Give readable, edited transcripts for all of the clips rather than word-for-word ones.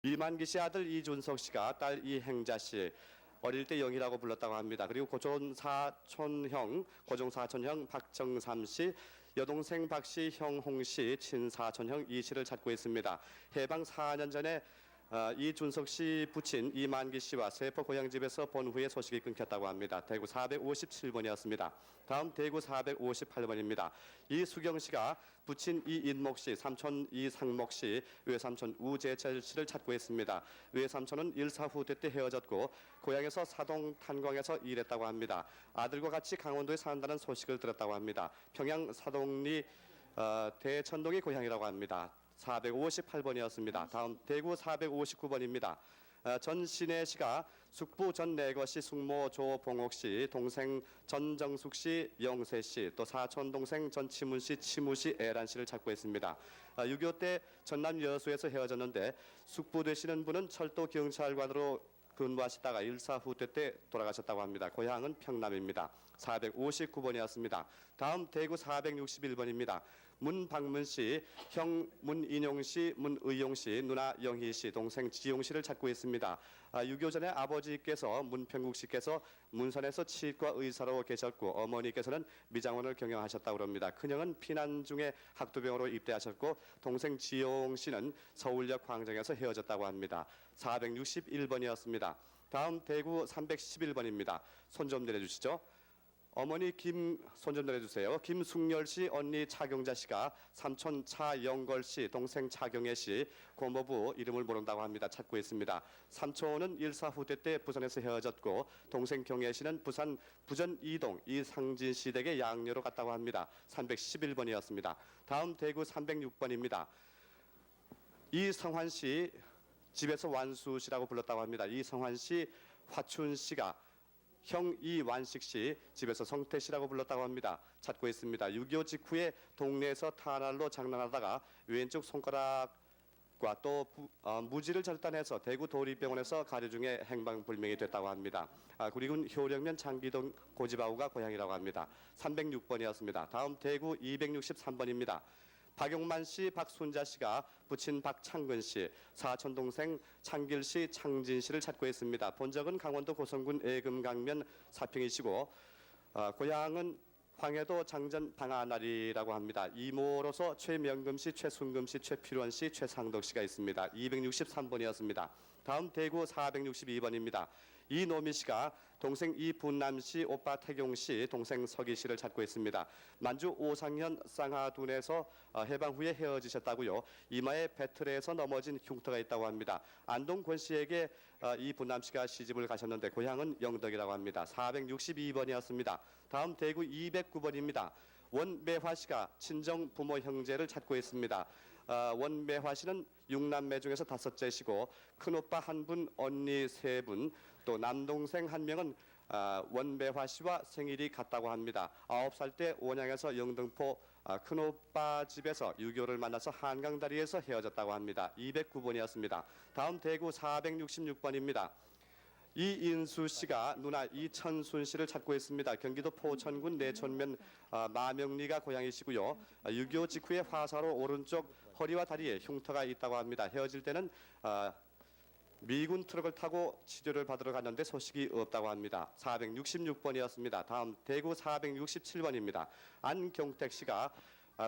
이만기 씨 아들 이준석 씨가 딸 이행자 씨 어릴 때 영희라고 불렀다고 합니다. 그리고 고종 사촌형 박정삼 씨, 여동생 박씨, 형 홍씨, 친사촌형 이 씨를 찾고 있습니다. 해방 4년 전에 이준석 씨 부친 이만기 씨와 세포 고향집에서 본 후에 소식이 끊겼다고 합니다. 대구 457번이었습니다. 다음 대구 458번입니다. 이수경 씨가 부친 이인목 씨, 삼촌 이상목 씨, 외삼촌 우재철 씨를 찾고 있습니다. 외삼촌은 일사후퇴 때 헤어졌고 고향에서 사동 탄광에서 일했다고 합니다. 아들과 같이 강원도에 산다는 소식을 들었다고 합니다. 평양 사동리 대천동이 고향이라고 합니다. 458번이었습니다. 다음 대구 459번입니다. 전신혜 씨가 숙부 전내거 씨, 숙모 조봉옥 씨, 동생 전정숙 씨, 영세 씨, 또 사촌 동생 전치문 씨, 치무 씨, 애란 씨를 찾고 있습니다. 6.25 때 전남 여수에서 헤어졌는데 숙부 되시는 분은 철도 경찰관으로 근무하시다가 일사후퇴 때 돌아가셨다고 합니다. 고향은 평남입니다. 459번이었습니다. 다음 대구 461번입니다. 문박문 씨, 형 문인용 씨, 문의용 씨, 누나 영희 씨, 동생 지용 씨를 찾고 있습니다. 6.25 전에 아버지께서 문평국 씨께서 문선에서 치과 의사로 계셨고 어머니께서는 미장원을 경영하셨다고 합니다. 큰형은 피난 중에 학도병으로 입대하셨고 동생 지용 씨는 서울역 광장에서 헤어졌다고 합니다. 461번이었습니다. 다음 대구 311번입니다. 손 좀 내려주시죠. 어머니 손 좀 내려주세요. 김숙열 씨, 언니 차경자 씨가 삼촌 차영걸 씨, 동생 차경애 씨, 고모부 이름을 모른다고 합니다. 찾고 있습니다. 삼촌은 일사후퇴 때 부산에서 헤어졌고 동생 경애 씨는 부전 이동 이상진 씨 댁에 양녀로 갔다고 합니다. 311번이었습니다. 다음 대구 306번입니다. 이성환 씨 집에서 완수 씨라고 불렀다고 합니다. 이성환 씨, 화춘 씨가 형 이완식 씨 집에서 성태 씨라고 불렀다고 합니다. 찾고 있습니다. 6.25 직후에 동네에서 탄알로 장난하다가 왼쪽 손가락과 또 무지를 절단해서 대구 도립병원에서 가려 중에 행방불명이 됐다고 합니다. 구리군 효령면 장기동 고집아우가 고향이라고 합니다. 306번이었습니다. 다음 대구 263번입니다. 박용만 씨, 박순자 씨가 부친 박창근 씨, 사촌 동생 창길 씨, 창진 씨를 찾고 있습니다. 본적은 강원도 고성군 애금강면 사평이시고 고향은 황해도 장전 방아나리라고 합니다. 이모로서 최명금 씨, 최순금 씨, 최필원 씨, 최상덕 씨가 있습니다. 263번이었습니다. 다음 대구 462번입니다. 이노미 씨가 동생 이분남 씨, 오빠 태경 씨, 동생 서기 씨를 찾고 있습니다. 만주 오상현 쌍하둔에서 해방 후에 헤어지셨다고요. 이마에 배틀에서 넘어진 흉터가 있다고 합니다. 안동 권 씨에게 이분남 씨가 시집을 가셨는데 고향은 영덕이라고 합니다. 462번이었습니다. 다음 대구 209번입니다. 원매화 씨가 친정 부모 형제를 찾고 있습니다. 원매화 씨는 6남매 중에서 5째시고 큰오빠 1분, 언니 3분, 또 남동생 1명은 원매화 씨와 생일이 같다고 합니다. 9살 때 원양에서 영등포 큰오빠 집에서 6.25를 만나서 한강다리에서 헤어졌다고 합니다. 209번이었습니다. 다음 대구 466번입니다. 이인수 씨가 누나 이천순 씨를 찾고 있습니다. 경기도 포천군 내천면 마명리가 고향이시고요. 6.25 직후에 화사로 오른쪽 허리와 다리에 흉터가 있다고 합니다. 헤어질 때는 미군 트럭을 타고 치료를 받으러 갔는데 소식이 없다고 합니다. 466번이었습니다. 다음 대구 467번입니다. 안경택 씨가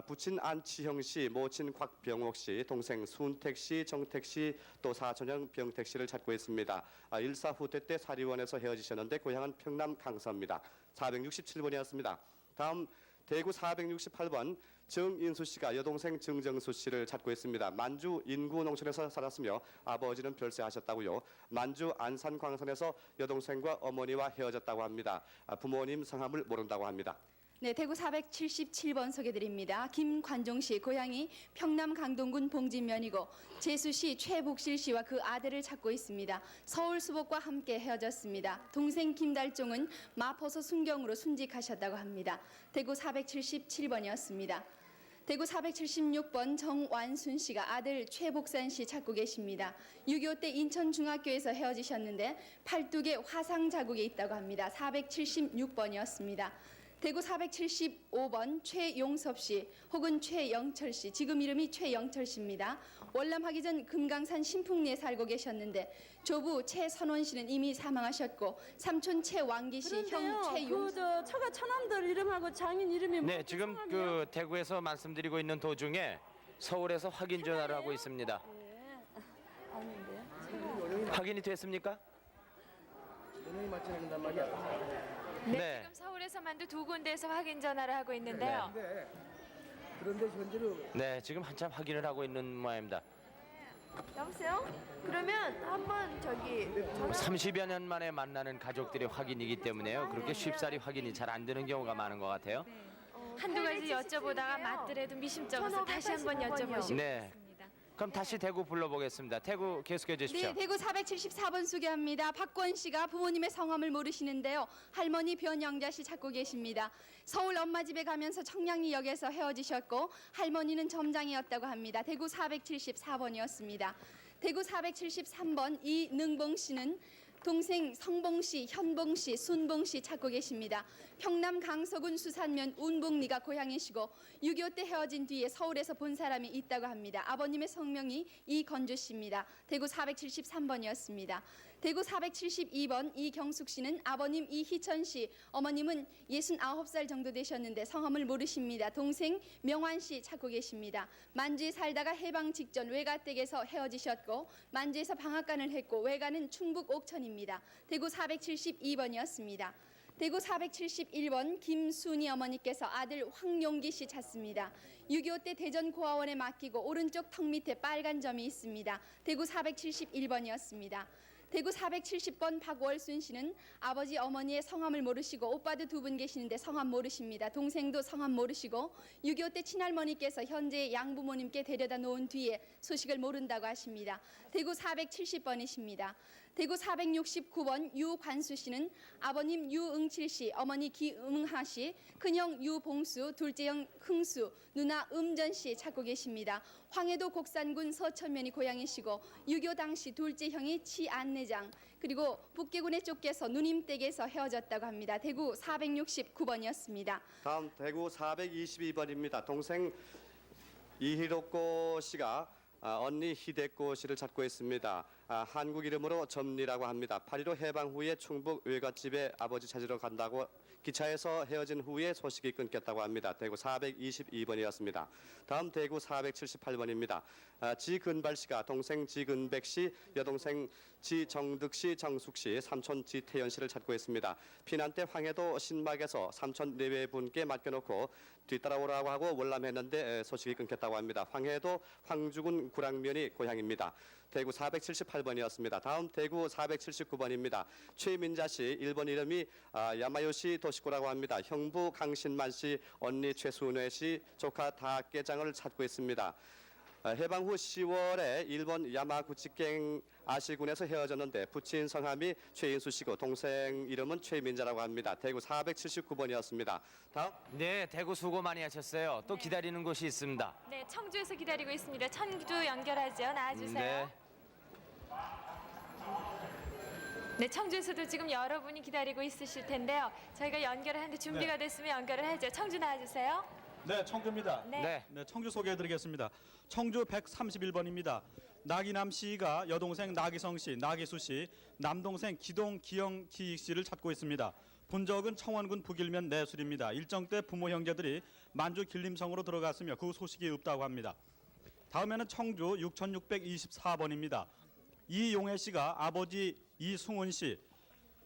부친 안치형 씨, 모친 곽병옥 씨, 동생 순택 씨, 정택 씨, 또 사촌형 병택 씨를 찾고 있습니다. 일사후퇴 때 사리원에서 헤어지셨는데 고향은 평남 강서입니다. 467번이었습니다. 다음 대구 468번 정인수 씨가 여동생 정정수 씨를 찾고 있습니다. 만주 인구 농촌에서 살았으며 아버지는 별세하셨다고요. 만주 안산 광산에서 여동생과 어머니와 헤어졌다고 합니다. 부모님 성함을 모른다고 합니다. 네, 대구 477번 소개드립니다. 김관종 씨, 고향이 평남 강동군 봉진면이고 재수 씨, 최복실 씨와 그 아들을 찾고 있습니다. 서울 수복과 함께 헤어졌습니다. 동생 김달종은 마포서 순경으로 순직하셨다고 합니다. 대구 477번이었습니다. 대구 476번 정완순 씨가 아들 최복산 씨 찾고 계십니다. 6.25 때 인천중학교에서 헤어지셨는데 팔뚝에 화상 자국이 있다고 합니다. 476번이었습니다. 대구 475번 최용섭 씨 혹은 최영철 씨, 지금 이름이 최영철 씨입니다. 월남하기 전 금강산 신풍리에 살고 계셨는데 조부 최선원 씨는 이미 사망하셨고 삼촌 최왕기 씨, 형 최용. 저 처가 처남들 이름하고 장인 이름이 네, 지금 그 대구에서 말씀드리고 있는 도중에 서울에서 확인 전화를 하고 있습니다. 아닌데. 확인이 됐습니까? 네, 지금 서울에서만도 두 군데에서 확인 전화를 하고 있는데요. 그런데 현재로 네, 지금 한참 확인을 하고 있는 모양입니다. 여보세요? 그러면 한번 저기 30여 년 만에 만나는 가족들의 확인이기 때문에요. 그렇게 쉽사리 확인이 잘 안 되는 경우가 많은 것 같아요. 한두 가지 여쭤보다가 맞더라도 미심쩍어서 다시 한번 여쭤보시고 네. 있습니다. 그럼 다시 대구 불러보겠습니다. 대구 계속해 주십시오. 네, 대구 474번 소개합니다. 박권 씨가 부모님의 성함을 모르시는데요. 할머니 변영자 씨 찾고 계십니다. 서울 엄마 집에 가면서 청량리역에서 헤어지셨고 할머니는 점장이었다고 합니다. 대구 474번이었습니다. 대구 473번 이능봉 씨는 동생 성봉 씨, 현봉 씨, 순봉 씨 찾고 계십니다. 평남 강서군 수산면 운봉리가 고향이시고 6.25 때 헤어진 뒤에 서울에서 본 사람이 있다고 합니다. 아버님의 성명이 이건주 씨입니다. 대구 473번이었습니다. 대구 472번 이경숙 씨는 아버님 이희천 씨, 어머님은 69살 정도 되셨는데 성함을 모르십니다. 동생 명환 씨 찾고 계십니다. 만주에 살다가 해방 직전 외가댁에서 헤어지셨고 만주에서 방앗간을 했고 외가는 충북 옥천입니다. 대구 472번이었습니다. 대구 471번 김순희 어머니께서 아들 황용기 씨 찾습니다. 6.25 때 대전 고아원에 맡기고 오른쪽 턱 밑에 빨간 점이 있습니다. 대구 471번이었습니다. 대구 470번 박월순 씨는 아버지 어머니의 성함을 모르시고 오빠도 두 분 계시는데 성함 모르십니다. 동생도 성함 모르시고 6.25 때 친할머니께서 현재 양부모님께 데려다 놓은 뒤에 소식을 모른다고 하십니다. 대구 470번이십니다. 대구 469번 유관수 씨는 아버님 유응칠 씨, 어머니 기응하 씨, 큰형 유봉수, 둘째 형 흥수, 누나 음전 씨 찾고 계십니다. 황해도 곡산군 서천면이 고향이시고 6.25 당시 둘째 형이 치안내장, 그리고 북계군에 쫓겨서 누님댁에서 헤어졌다고 합니다. 대구 469번이었습니다. 다음 대구 422번입니다. 동생 이희록고 씨가 언니 희대꼬 씨를 찾고 있습니다. 한국 이름으로 점리라고 합니다. 8.15 해방 후에 충북 외갓집에 아버지 찾으러 간다고 기차에서 헤어진 후에 소식이 끊겼다고 합니다. 대구 422번이었습니다. 다음 대구 478번입니다. 지근발 씨가 동생 지근백 씨, 여동생 지정득 씨, 정숙 씨, 삼촌 지태연 씨를 찾고 있습니다. 피난 때 황해도 신막에서 삼촌 네외 분께 맡겨놓고 뒤따라오라고 하고 월남했는데 소식이 끊겼다고 합니다. 황해도 황주군 구랑면이 고향입니다. 대구 478번이었습니다. 다음 대구 479번입니다. 최민자 씨, 일본 이름이 야마요시 도시코라고 합니다. 형부 강신만 씨, 언니 최순회 씨, 조카 다깨장을 찾고 있습니다. 해방 후 10월에 일본 야마구치県아시군에서 헤어졌는데 부친 성함이 최인수 씨고 동생 이름은 최민자라고 합니다. 대구 479번이었습니다. 다음 네, 대구 수고 많이 하셨어요. 또 기다리는 곳이 있습니다. 네, 청주에서 기다리고 있습니다. 청주 연결하죠. 나와주세요. 네. 네, 청주에서도 지금 여러분이 기다리고 있으실 텐데요. 저희가 연결을 하는데 준비가 됐으면 연결을 하죠. 청주 나와주세요. 네, 청주입니다. 네. 네, 청주 소개해드리겠습니다. 청주 131번입니다. 나기남 씨가 여동생 나기성 씨, 나기수 씨, 남동생 기동 기영 기익 씨를 찾고 있습니다. 본적은 청원군 북일면 내술입니다. 일정 때 부모 형제들이 만주 길림성으로 들어갔으며 그 소식이 없다고 합니다. 다음에는 청주 6624번입니다. 이용혜 씨가 아버지 이승훈 씨,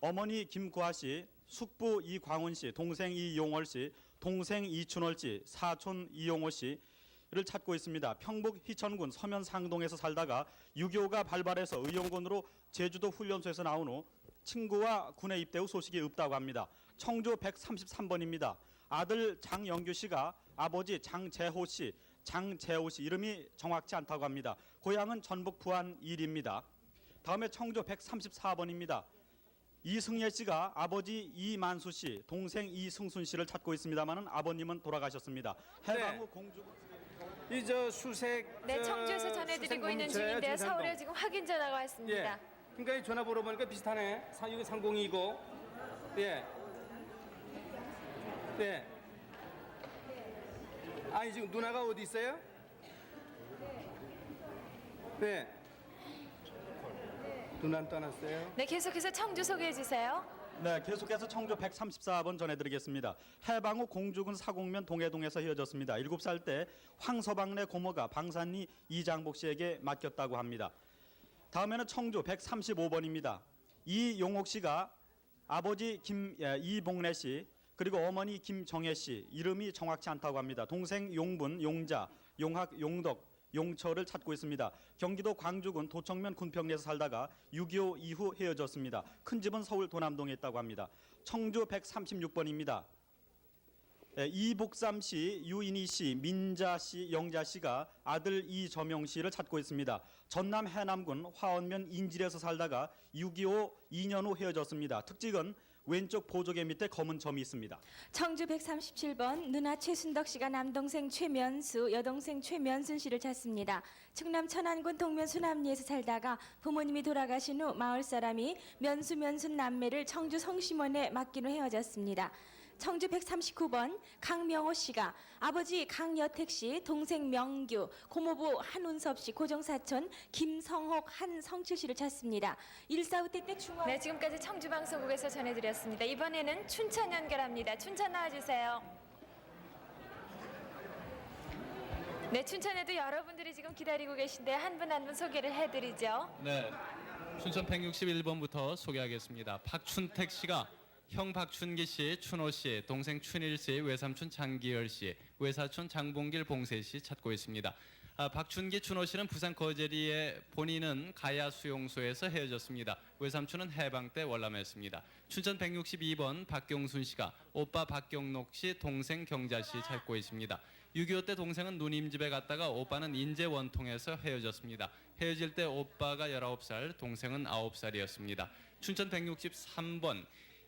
어머니 김구하 씨, 숙부 이광훈 씨, 동생 이용월 씨, 동생 이춘월 씨, 사촌 이용호 씨를 찾고 있습니다. 평북 희천군 서면 상동에서 살다가 6.25가 발발해서 의용군으로 제주도 훈련소에서 나온 후 친구와 군에 입대 후 소식이 없다고 합니다. 청주 133번입니다. 아들 장영규 씨가 아버지 장재호 씨, 이름이 정확치 않다고 합니다. 고향은 전북 부안 일입니다. 다음에 청주 134번입니다. 이승예 씨가 아버지 이만수 씨, 동생 이승순 씨를 찾고 있습니다만은 아버님은 돌아가셨습니다. 해방 후 공주 이저 수색 네, 청주에서 전해드리고 있는 중인데요. 서울에 지금 확인 전화가 왔습니다. 예. 그러니까 이 전화번호 보니까 비슷하네. 이거 30이고. 예. 네. 아니 지금 누나가 어디 있어요? 네. 누나는 떠났어요. 네, 계속해서 청주 소개해 주세요. 네, 계속해서 청주 134번 전해드리겠습니다. 해방 후 공주군 사곡면 동해동에서 헤어졌습니다. 7살 때 황서방네 고모가 방산리 이장복 씨에게 맡겼다고 합니다. 다음에는 청주 135번입니다. 이용옥 씨가 아버지 이봉래 씨 그리고 어머니 김정혜 씨 이름이 정확치 않다고 합니다. 동생 용분, 용자, 용학, 용덕, 용처를 찾고 있습니다. 경기도 광주군 도청면 군평리에서 살다가 6.25 이후 헤어졌습니다. 큰 집은 서울 도남동에 있다고 합니다. 청주 136번입니다. 이복삼 씨, 유인희 씨, 민자 씨, 영자 씨가 아들 이점용 씨를 찾고 있습니다. 전남 해남군 화원면 인질에서 살다가 6.25 2년 후 헤어졌습니다. 특징은 왼쪽 보조개 밑에 검은 점이 있습니다. 청주 137번 누나 최순덕 씨가 남동생 최면수, 여동생 최면순 씨를 찾습니다. 충남 천안군 동면 수남리에서 살다가 부모님이 돌아가신 후 마을 사람이 면수, 면순 남매를 청주 성심원에 맡긴 후 헤어졌습니다. 청주 139번 강명호 씨가 아버지 강여택 씨, 동생 명규, 고모부 한운섭 씨, 고종사촌 김성옥, 한성칠 씨를 찾습니다. 1.45 때 중앙... 네, 지금까지 청주 방송국에서 전해드렸습니다. 이번에는 춘천 연결합니다. 춘천 나와주세요. 네, 춘천에도 여러분들이 지금 기다리고 계신데 한 분 한 분 소개를 해드리죠. 네, 춘천 161번부터 소개하겠습니다. 박춘택 씨가 형 박춘기 씨, 춘호 씨, 동생 춘일 씨, 외삼촌 장기열 씨, 외사촌 장봉길 봉세 씨 찾고 있습니다. 박춘기, 춘호 씨는 부산 거제리에 본인은 가야 수용소에서 헤어졌습니다. 외삼촌은 해방 때 월남했습니다. 춘천 162번 박경순 씨가 오빠 박경록 씨, 동생 경자 씨 찾고 있습니다. 6.25 때 동생은 누님 집에 갔다가 오빠는 인제 원통에서 헤어졌습니다. 헤어질 때 오빠가 19살, 동생은 9살이었습니다. 춘천 163번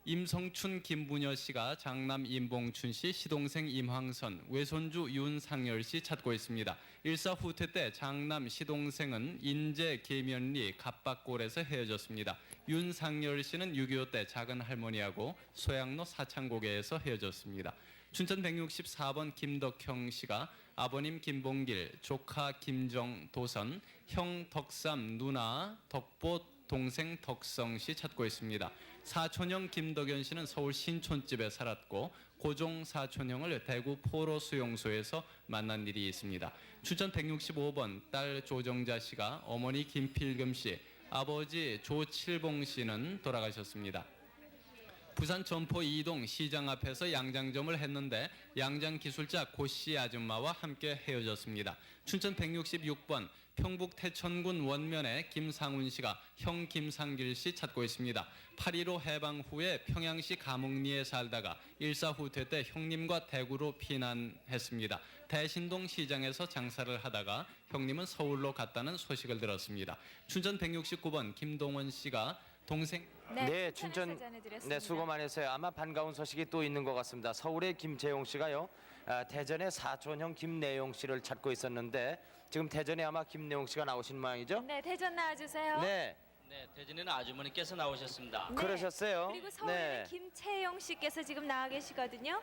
임성춘 김부녀 씨가 장남 임봉춘 씨, 시동생 임황선, 외손주 윤상열 씨 찾고 있습니다. 일사 후퇴 때 장남 시동생은 인제 계면리 갑박골에서 헤어졌습니다. 윤상열 씨는 6.25 때 작은 할머니하고 소양로 사창고개에서 헤어졌습니다. 춘천 164번 김덕형 씨가 아버님 김봉길, 조카 김정도선, 형 덕삼, 누나 덕보, 동생 덕성 씨 찾고 있습니다. 사촌형 김덕연 씨는 서울 신촌집에 살았고 고종 사촌형을 대구 포로 수용소에서 만난 일이 있습니다. 춘천 165번 딸 조정자 씨가 어머니 김필금 씨, 아버지 조칠봉 씨는 돌아가셨습니다. 부산 점포 2동 시장 앞에서 양장점을 했는데 양장 기술자 고씨 아줌마와 함께 헤어졌습니다. 춘천 166번 평북 태천군 원면에 김상훈 씨가 형 김상길 씨 찾고 있습니다. 8.15 해방 후에 평양시 가목리에 살다가 일사 후퇴 때 형님과 대구로 피난했습니다. 대신동 시장에서 장사를 하다가 형님은 서울로 갔다는 소식을 들었습니다. 춘천 169번 김동원 씨가 동생 네, 춘천 네, 수고 많으세요. 아마 반가운 소식이 또 있는 것 같습니다. 서울의 김재용 씨가요. 대전의 사촌형 김내용 씨를 찾고 있었는데 지금 대전에 아마 김내용 씨가 나오신 모양이죠? 네, 대전 나와주세요. 네. 네, 대전에는 아주머니께서 나오셨습니다. 네. 그러셨어요? 그리고 서울에는 네. 김채용 씨께서 지금 나와 계시거든요.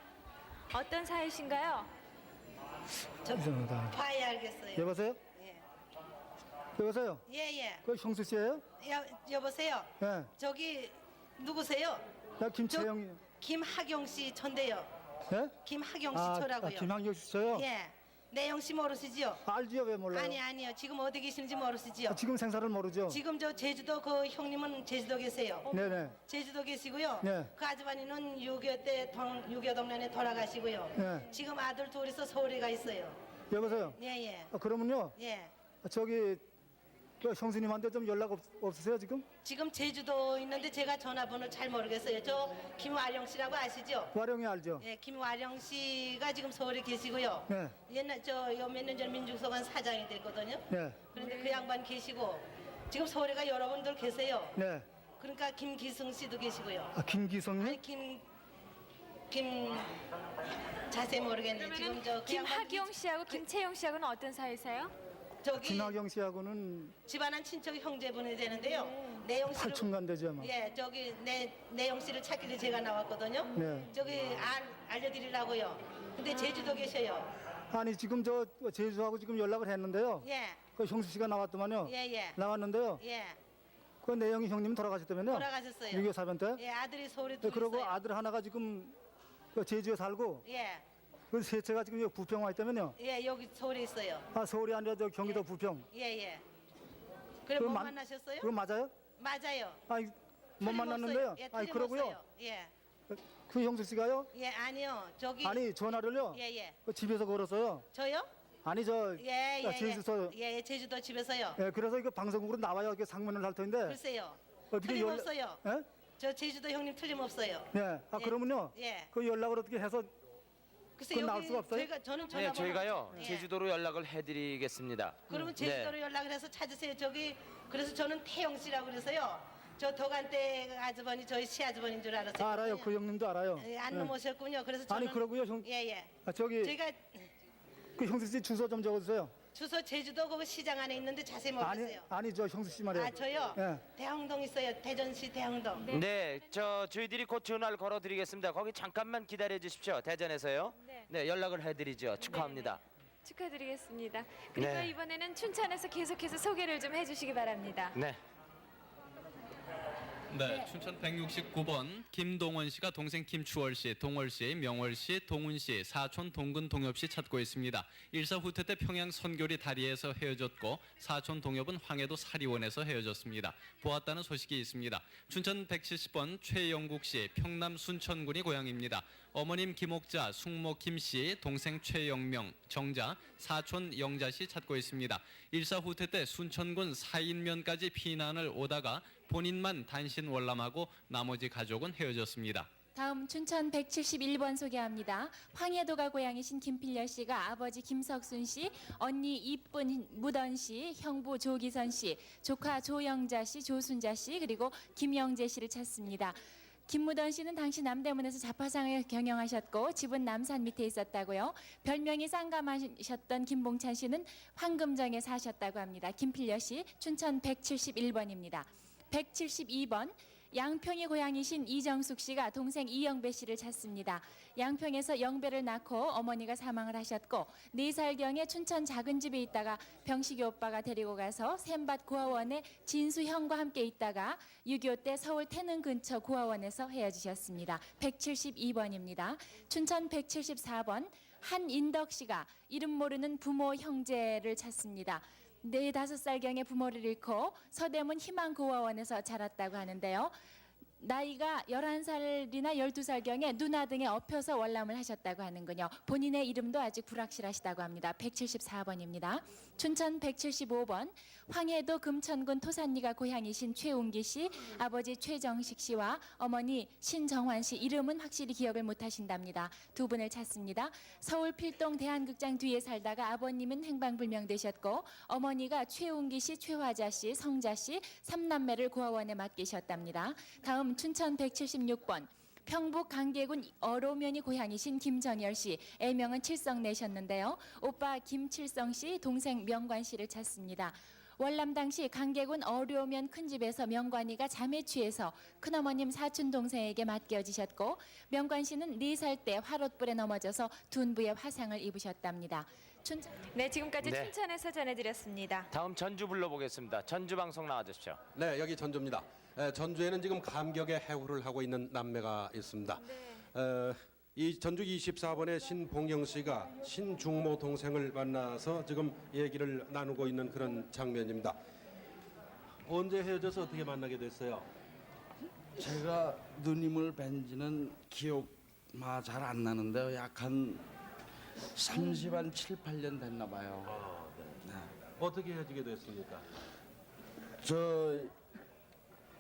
어떤 사이신가요? 죄송합니다. 봐야 알겠어요. 여보세요? 예. 여보세요? 예. 그 형수 씨예요? 여보세요. 예. 저기 누구세요? 나 김채영이. 김학용 씨 전데요. 예? 김학용 씨 저라고요. 김학용 씨 저요? 예. 내용 씨 모르시죠? 알지요, 왜 몰라요? 아니요. 지금 어디 계시는지 모르시죠? 지금 생사를 모르죠? 지금 저 제주도 그 형님은 제주도 계세요. 네네. 제주도 계시고요. 네. 그 아주머니는 6.25 때 6.25 동란에 돌아가시고요. 네. 지금 아들 둘이서 서울에 가 있어요. 여보세요? 예. 그러면요, 예. 저기 그 형수님한테 좀 연락 없으세요 지금? 지금 제주도 있는데 제가 전화번호 잘 모르겠어요. 저 김화령 씨라고 아시죠? 와룡이 알죠? 예, 김화령 씨가 지금 서울에 계시고요. 네. 옛날 몇 년 전 민중서관 사장이 됐거든요. 네. 그런데 그 양반 계시고 지금 서울에가 여러분들 계세요. 네. 그러니까 김기승 씨도 계시고요. 김기성님? 아니 김 자세히 모르겠네. 지금 저 그 양반 김학용 씨하고 김채용 씨하고는 어떤 사이세요? 저기 김학영 씨하고는 집안한 친척 형제분이 되는데요. 내용 씨를 8층간 되죠 아마. 예, 저기 내용 씨를 찾길래 제가 나왔거든요. 네. 저기 알려드리려고요. 근데 제주도 계셔요. 아니 지금 저 제주하고 지금 연락을 했는데요. 예, 그 형수 씨가 나왔더만요. 예. 나왔는데요. 예, 그 내영이 형님 돌아가셨다면요. 돌아가셨어요. 6.25 사변 때. 예, 아들이 서울에 네, 둘 그러고 있어요. 아들 하나가 지금 그 제주에 살고 예, 그 셋째가 지금 여기 부평 와 있다면요. 예, 여기 서울에 있어요. 아 서울이 아니라 저 경기도 예. 부평. 예. 그래 그거 못 만- 만나셨어요? 그거 맞아요? 맞아요. 아니 못 틀림없어요. 만났는데요. 예, 아니 틀림없어요. 그러고요. 예, 그 형수 씨가요. 예, 아니요. 저기 아니 전화를요. 예. 그 집에서 걸었어요. 저요? 아니 저 예, 제주서. 예, 제주도 집에서. 예, 그래서 이거 방송국으로 나와요. 이렇게 상문을 할 텐데. 글쎄요. 어떻게 틀림없어요. 예? 저 제주도 형님 틀림없어요. 네. 아 예. 그러면요. 예. 그 연락을 어떻게 해서 글쎄 그건 나올 여기 수가 없어요? 저는 네, 전화번호. 저희가요 예. 제주도로 연락을 해드리겠습니다. 그러면 네. 제주도로 연락을 해서 찾으세요. 저기 그래서 저는 태영 씨라고 그래서요. 저 도간대 그 아주버니 저희 시아주버니인 줄 알았어요. 알아요. 그 형님도 알아요. 예, 안 예. 넘으셨군요. 그래서 저는 아니 그러고요. 형 예. 아, 저기 제가 그 형수 씨 주소 좀 적어주세요. 주소 제주도 그 시장 안에 있는데 자세히 모르겠어요. 아니 저 형수 씨 말이에요. 아 저요? 예. 대흥동 있어요. 대전시 대흥동. 네, 저희들이 곧 전화를 걸어드리겠습니다. 거기 잠깐만 기다려 주십시오. 대전에서요. 네. 네, 연락을 해드리죠. 축하합니다. 축하드리겠습니다. 그리고 네. 이번에는 춘천에서 계속해서 소개를 좀 해주시기 바랍니다. 네. 네, 춘천 169번 김동원 씨가 동생 김추월 씨, 동월 씨, 명월 씨, 동훈 씨, 사촌 동근 동엽 씨 찾고 있습니다. 일사 후퇴 때 평양 선교리 다리에서 헤어졌고 사촌 동엽은 황해도 사리원에서 헤어졌습니다. 보았다는 소식이 있습니다. 춘천 170번 최영국 씨, 평남 순천군이 고향입니다. 어머님 김옥자, 숙모 김씨, 동생 최영명, 정자, 사촌 영자 씨 찾고 있습니다. 일사 후퇴 때 순천군 사인면까지 피난을 오다가 본인만 단신 월남하고 나머지 가족은 헤어졌습니다. 다음 춘천 171번 소개합니다. 황해도가 고향이신 김필려 씨가 아버지 김석순 씨, 언니 이쁜 무던 씨, 형부 조기선 씨, 조카 조영자 씨, 조순자 씨, 그리고 김영재 씨를 찾습니다. 김무던 씨는 당시 남대문에서 자파상을 경영하셨고 집은 남산 밑에 있었다고요. 별명이 쌍감하셨던 김봉찬 씨는 황금정에 사셨다고 합니다. 김필려 씨 춘천 171번입니다. 172번 양평이 고향이신 이정숙 씨가 동생 이영배 씨를 찾습니다. 양평에서 영배를 낳고 어머니가 사망을 하셨고 4살경에 춘천 작은 집에 있다가 병식이 오빠가 데리고 가서 샘밭 고아원에 진수 형과 함께 있다가 6.25 때 서울 태릉 근처 고아원에서 헤어지셨습니다. 172번입니다. 춘천 174번 한인덕 씨가 이름 모르는 부모 형제를 찾습니다. 4-5살경에 부모를 잃고 서대문 희망고아원에서 자랐다고 하는데요. 나이가 11살이나 12살경에 누나 등에 엎혀서 월남을 하셨다고 하는군요. 본인의 이름도 아직 불확실하시다고 합니다. 174번입니다. 춘천 175번 황해도 금천군 토산리가 고향이신 최웅기 씨, 아버지 최정식 씨와 어머니 신정환 씨 이름은 확실히 기억을 못하신답니다. 두 분을 찾습니다. 서울 필동 대한극장 뒤에 살다가 아버님은 행방불명되셨고 어머니가 최웅기 씨, 최화자 씨, 성자 씨 3남매를 고아원에 맡기셨답니다. 다음 춘천 176번 평북 강계군 어로면이 고향이신 김정열 씨, 애명은 칠성 내셨는데요. 오빠 김칠성 씨, 동생 명관 씨를 찾습니다. 월남 당시 강계군 어로면 큰 집에서 명관이가 잠에 취해서 큰어머님 사촌 동생에게 맡겨지셨고 명관 씨는 4살 때 화롯불에 넘어져서 둔부에 화상을 입으셨답니다. 네, 지금까지 네. 춘천에서 전해드렸습니다. 다음 전주 불러보겠습니다. 전주 방송 나와주십시오. 네, 여기 전주입니다. 전주에는 지금 감격의 해후를 하고 있는 남매가 있습니다. 이 전주 24번의 신봉영 씨가 신중모 동생을 만나서 지금 얘기를 나누고 있는 그런 장면입니다. 언제 헤어져서 어떻게 만나게 됐어요? 제가 누님을 뵌 지는 기억 잘 안 나는데요. 약 한 30한 7, 8년 됐나 봐요. 네. 어떻게 헤어지게 됐습니까?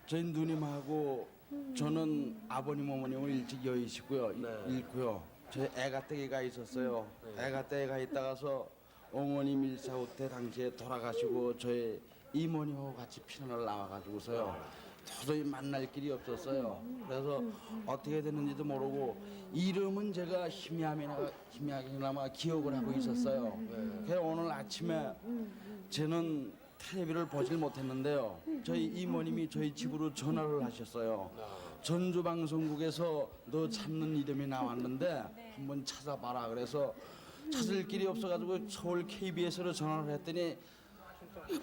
저희 누님하고 저는 아버님 어머님을 일찍 여의시고요. 잃고요. 저희 애가댁이가 있었어요. 애가댁이가 있다가서 어머님 일사후 때 당시에 돌아가시고 저희 이모님하고 같이 피난을 나와가지고서요. 도저히 만날 길이 없었어요. 그래서 어떻게 됐는지도 모르고 이름은 제가 희미하게나마 기억을 하고 있었어요. 그래서 오늘 아침에 저는 텔레비를 보질 못했는데요. 저희 이모님이 저희 집으로 전화를 하셨어요. 전주 방송국에서 너 찾는 이름이 나왔는데 한번 찾아봐라. 그래서 찾을 길이 없어가지고 서울 KBS로 전화를 했더니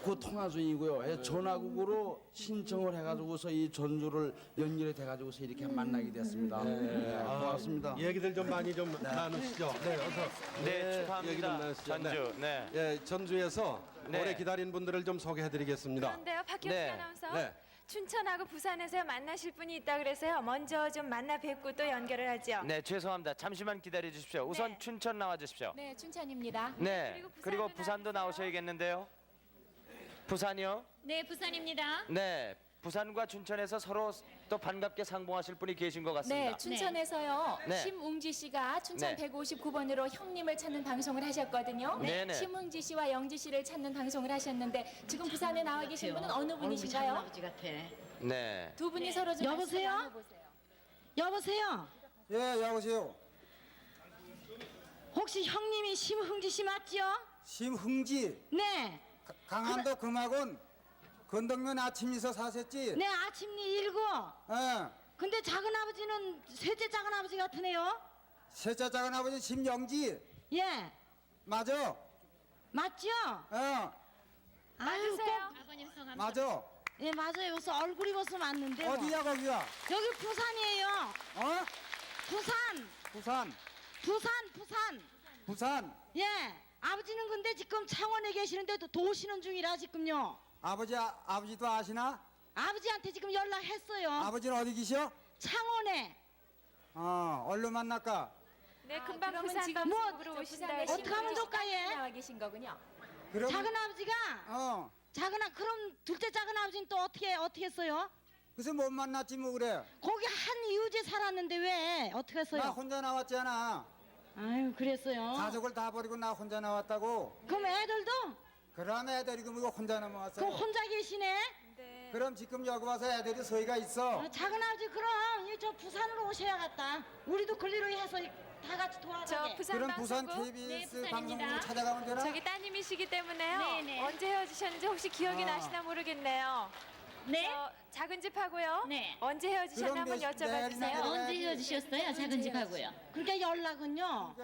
그 통화 중이고요. 전화국으로 신청을 해가지고서 이 전주를 연결이 돼가지고서 이렇게 만나게 됐습니다. 고맙습니다. 얘기들 좀 많이 좀 나누시죠. 네, 어서. 네, 얘기 좀 축하합니다. 나누시죠. 전주. 네. 예, 전주에서 네. 오래 기다린 분들을 좀 소개해드리겠습니다. 그런데요, 박경수 네. 아나운서. 네. 춘천하고 부산에서 만나실 분이 있다 그래서요. 먼저 좀 만나 뵙고 또 연결을 하죠. 네, 죄송합니다. 잠시만 기다려 주십시오. 우선 네. 춘천 나와 주십시오. 네, 춘천입니다. 네. 그리고 부산도 나오셔야겠는데요. 부산이요? 네, 부산입니다. 네. 부산과 춘천에서 서로 또 반갑게 상봉하실 분이 계신 것 같습니다. 네, 춘천에서요. 네. 심웅지 씨가 춘천 네. 159번으로 형님을 찾는 방송을 하셨거든요. 네네. 심웅지 씨와 영지 씨를 찾는 방송을 하셨는데 지금 부산에 나와 계신 분은 어느 분이신가요? 할아버지 같아. 네. 두 분이 서로 좀 여보세요? 말씀 나눠보세요. 여보세요. 예, 여보세요. 혹시 형님이 심흥지 씨 맞죠? 심흥지 네. 강한도 금학원 건덕면 아침에서 사셨지? 네, 아침니 일고. 예. 근데 작은 아버지는 셋째 작은 아버지 같으네요. 셋째 작은 아버지 심영지 예. 맞아. 맞죠? 어, 아유, 맞으세요? 꼭. 맞아. 예, 맞아요. 여기서 얼굴이 벌써 맞는데. 뭐. 어디야 거기야? 여기 부산이에요. 어? 부산. 부산. 부산. 부산. 예. 아버지는 근데 지금 창원에 계시는데 도시는 중이라 지금요. 아버지도 아시나? 아버지한테 지금 연락했어요. 아버지는 어디 계셔? 창원에. 얼른 만날까? 네, 금방 그러면 부산 지금 방송으로 저 오신다. 부산에 어떻게 하면 심웅지 좋을까, 씨가 얘? 나와 계신 거군요. 그럼 작은 아버지가 그럼 둘째 작은 아버지는 또 어떻게 했어요? 그래서 못 만났지 뭐 그래. 거기 한 이웃에 살았는데 왜 어떻게 했어요? 나 혼자 나왔잖아. 아유, 그랬어요. 가족을 다 버리고 나 혼자 나왔다고. 그럼 애들도 그럼 애들이 뭐 혼자 남아왔어. 그럼 혼자 계시네. 네. 그럼 지금 여기 와서 애들이 소리가 있어. 작은 아버지 그럼 저 부산으로 오셔야겠다. 우리도 그리로 해서 다 같이 저 도와가게. 부산 그럼 부산 방송국. KBS 네, 방송으로 부산입니다. 찾아가면 되나? 저기 따님이시기 때문에요. 네네. 언제 헤어지셨는지 혹시 기억이 어. 나시나 모르겠네요. 네. 저 작은 집하고요. 네. 언제 헤어지셨나 한번 그럼 여쭤봐 내일 주세요. 나가야 언제 헤어지셨어요? 작은 집하고요. 그러니까 연락은요.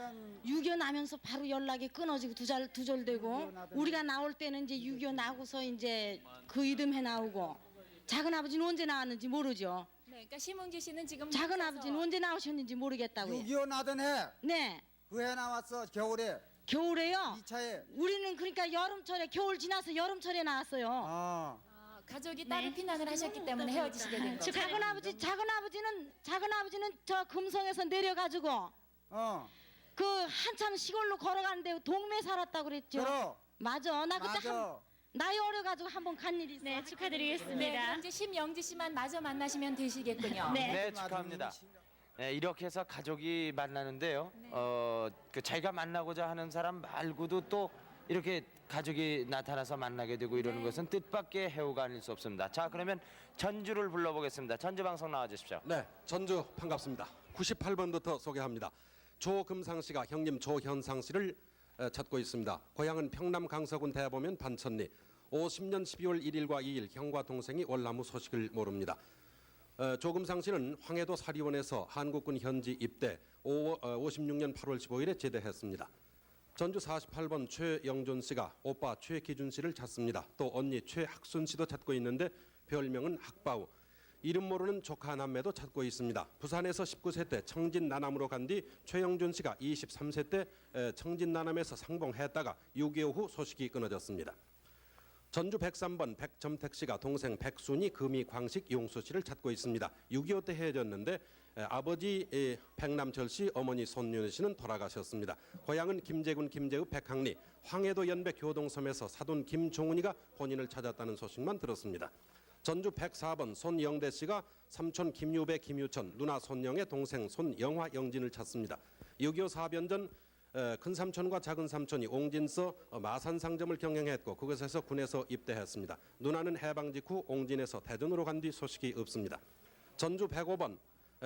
6.25 나면서 바로 연락이 끊어지고 두절되고 우리가 나올 때는 이제 6.25 나고서 이제 그 이듬해 나오고 작은 아버지는 언제 나왔는지 모르죠. 네, 그러니까 심웅지 씨는 지금 작은 혼자서 아버지는 언제 나오셨는지 모르겠다고요. 6.25 나던 해. 네. 그 해 나왔어. 겨울에. 겨울에요. 2차에. 우리는 그러니까 여름철에 겨울 지나서 여름철에 나왔어요. 가족이 따로 피난을 하셨기 때문에 헤어지시게 된 거죠. 작은 아버지는 저 금성에서 내려가지고 그 한참 시골로 걸어가는데 동네 살았다고 그랬죠. 그럼. 맞아. 나 그때 맞아. 나이 어려가지고 한번 간 일이 있어. 네, 네, 축하드리겠습니다. 그럼 이제 심영지 씨만 마저 만나시면 되시겠군요. 네, 축하합니다. 네, 이렇게 해서 가족이 만나는데요. 그 자기가 만나고자 하는 사람 말고도 또 이렇게 가족이 나타나서 만나게 되고 이러는 것은 뜻밖의 해오가 아닐 수 없습니다. 자, 그러면 전주를 불러보겠습니다. 전주 방송 나와 주십시오. 네, 전주 반갑습니다. 98번부터 소개합니다. 조금상 씨가 형님 조현상 씨를 찾고 있습니다. 고향은 평남 강서군 대보면 반천리. 50년 12월 1일과 2일 형과 동생이 월나무 소식을 모릅니다. 조금상 씨는 황해도 사리원에서 한국군 현지 입대 56년 8월 15일에 제대했습니다. 전주 48번 최영존 씨가 오빠 최기준 씨를 찾습니다. 또 언니 최학순 씨도 찾고 있는데 별명은 학바우. 이름 모르는 조카 남매도 찾고 있습니다. 부산에서 19세 때 청진 나남으로 간 뒤 최영준 씨가 23세 때 청진 나남에서 상봉했다가 6.25 후 소식이 끊어졌습니다. 전주 103번 백점택 씨가 동생 백순이 금이 광식 용수 씨를 찾고 있습니다. 6.25 때 헤어졌는데 아버지 백남철 씨, 어머니 손윤 씨는 돌아가셨습니다. 고향은 김제군 김제읍 백항리, 황해도 연백 교동섬에서 사돈 김종훈이가 본인을 찾았다는 소식만 들었습니다. 전주 104번 손영대 씨가 삼촌 김유배 김유천, 누나 손영의 동생 손영화 영진을 찾습니다. 6.25 사변 전 큰 삼촌과 작은 삼촌이 옹진서 마산 상점을 경영했고 그곳에서 군에서 입대했습니다. 누나는 해방 직후 옹진에서 대전으로 간 뒤 소식이 없습니다. 전주 105번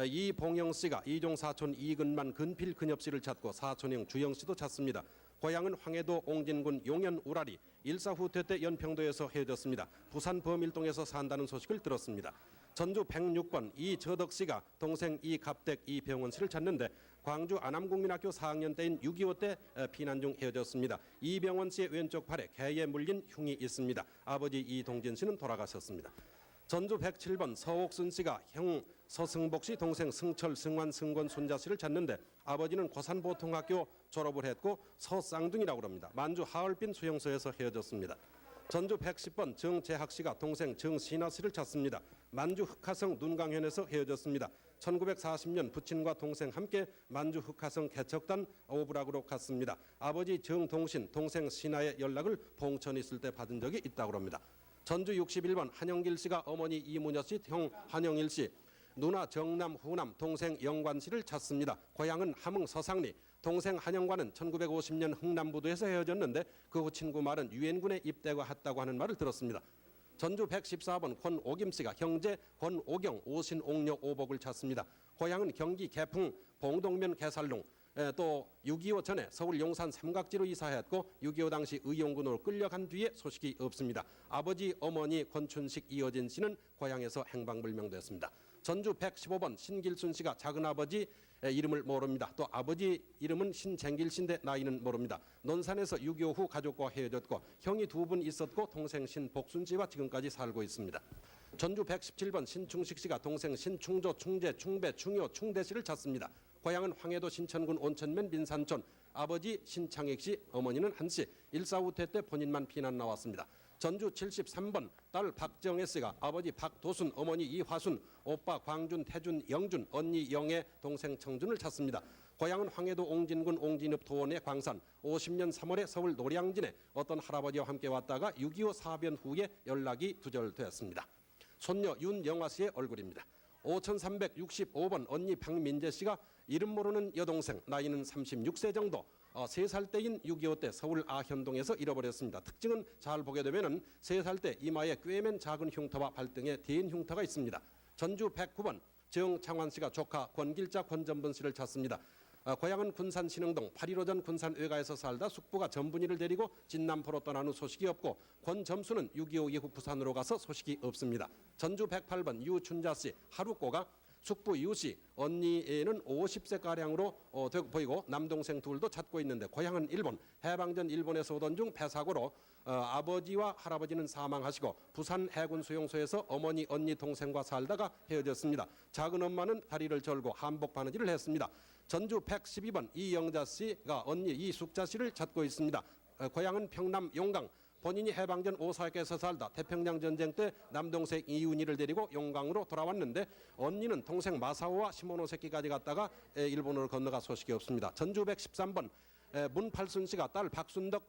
이봉영 씨가 이종 사촌 이근만 근필 근엽 씨를 찾고 사촌형 주영 씨도 찾습니다. 고향은 황해도 옹진군 용현 우라리 일사 후퇴 때 연평도에서 헤어졌습니다. 부산 범일동에서 산다는 소식을 들었습니다. 전주 106번 이저덕 씨가 동생 이갑댁 이병원 씨를 찾는데 광주 안암국민학교 4학년 때인 6.25 때 피난 중 헤어졌습니다. 이병원 씨의 왼쪽 팔에 개에 물린 흉이 있습니다. 아버지 이동진 씨는 돌아가셨습니다. 전주 107번 서옥순 씨가 형 서승복 씨 동생 승철, 승환, 승권, 손자 씨를 찾는데 아버지는 고산보통학교 졸업을 했고 서쌍둥이라고 합니다. 만주 하얼빈 수용소에서 헤어졌습니다. 전주 110번 정재학 씨가 동생 정신아 씨를 찾습니다. 만주 흑화성 눈강현에서 헤어졌습니다. 1940년 부친과 동생 함께 만주 흑화성 개척단 오브락으로 갔습니다. 아버지 정동신, 동생 신아의 연락을 봉천에 있을 때 받은 적이 있다고 합니다. 전주 61번 한영길 씨가 어머니 이문여 씨, 형 한영일 씨, 누나 정남, 후남, 동생 영관 씨를 찾습니다. 고향은 함흥 서상리. 동생 한영관은 1950년 흥남부두에서 헤어졌는데 그 후 친구 말은 유엔군에 입대가 했다고 하는 말을 들었습니다. 전주 114번 권오김 씨가 형제 권오경, 오신, 옥녀, 오복을 찾습니다. 고향은 경기 개풍, 봉동면 개살롱. 또 6.25 전에 서울 용산 삼각지로 이사했고 6.25 당시 의용군으로 끌려간 뒤에 소식이 없습니다. 아버지, 어머니 권춘식, 이어진 씨는 고향에서 행방불명됐습니다. 전주 115번 신길순 씨가 작은아버지 이름을 모릅니다. 또 아버지 이름은 신쟁길 씨인데 나이는 모릅니다. 논산에서 6.25 후 가족과 헤어졌고 형이 2분 있었고 동생 신복순 씨와 지금까지 살고 있습니다. 전주 117번 신충식 씨가 동생 신충조, 충재, 충배, 충효, 충대 씨를 찾습니다. 고향은 황해도 신천군 온천면 민산촌. 아버지 신창익 씨, 어머니는 한 씨. 일사후퇴 때 본인만 피난 나왔습니다. 전주 73번 딸 박정혜 씨가 아버지 박도순, 어머니 이화순, 오빠 광준, 태준, 영준, 언니 영애, 동생 청준을 찾습니다. 고향은 황해도 옹진군 옹진읍 도원의 광산. 50년 3월에 서울 노량진에 어떤 할아버지와 함께 왔다가 6.25 사변 후에 연락이 두절되었습니다. 손녀 윤영화 씨의 얼굴입니다. 5365번 언니 박민재 씨가 이름 모르는 여동생, 나이는 36세 정도, 3살 때인 6.25 때 서울 아현동에서 잃어버렸습니다. 특징은 잘 보게 되면은 3살 때 이마에 꿰맨 작은 흉터와 발등에 댄 흉터가 있습니다. 전주 109번 정창환 씨가 조카 권길자, 권전분 씨를 찾습니다. 고향은 군산 신흥동 8.15전 군산 외가에서 살다 숙부가 전분이를 데리고 진남포로 떠난 후 소식이 없고 권점수는 6.25 이후 부산으로 가서 소식이 없습니다. 전주 108번 유춘자 씨 하루꼬가 숙부 이웃이 언니는 50세가량으로 보이고 남동생 둘도 찾고 있는데 고향은 일본, 해방전 일본에서 오던 중 폐사고로 아버지와 할아버지는 사망하시고 부산 해군 수용소에서 어머니, 언니, 동생과 살다가 헤어졌습니다. 작은 엄마는 다리를 절고 한복 바느질을 했습니다. 전주 112번 이영자 씨가 언니 이숙자 씨를 찾고 있습니다. 고향은 평남 용강. 본인이 해방전 오사역에서 살다 태평양 전쟁 때 남동생 이윤희를 데리고 용강으로 돌아왔는데 언니는 동생 마사오와 시모노세키까지 갔다가 일본으로 건너가 소식이 없습니다. 전주 113번 문팔순 씨가 딸 박순덕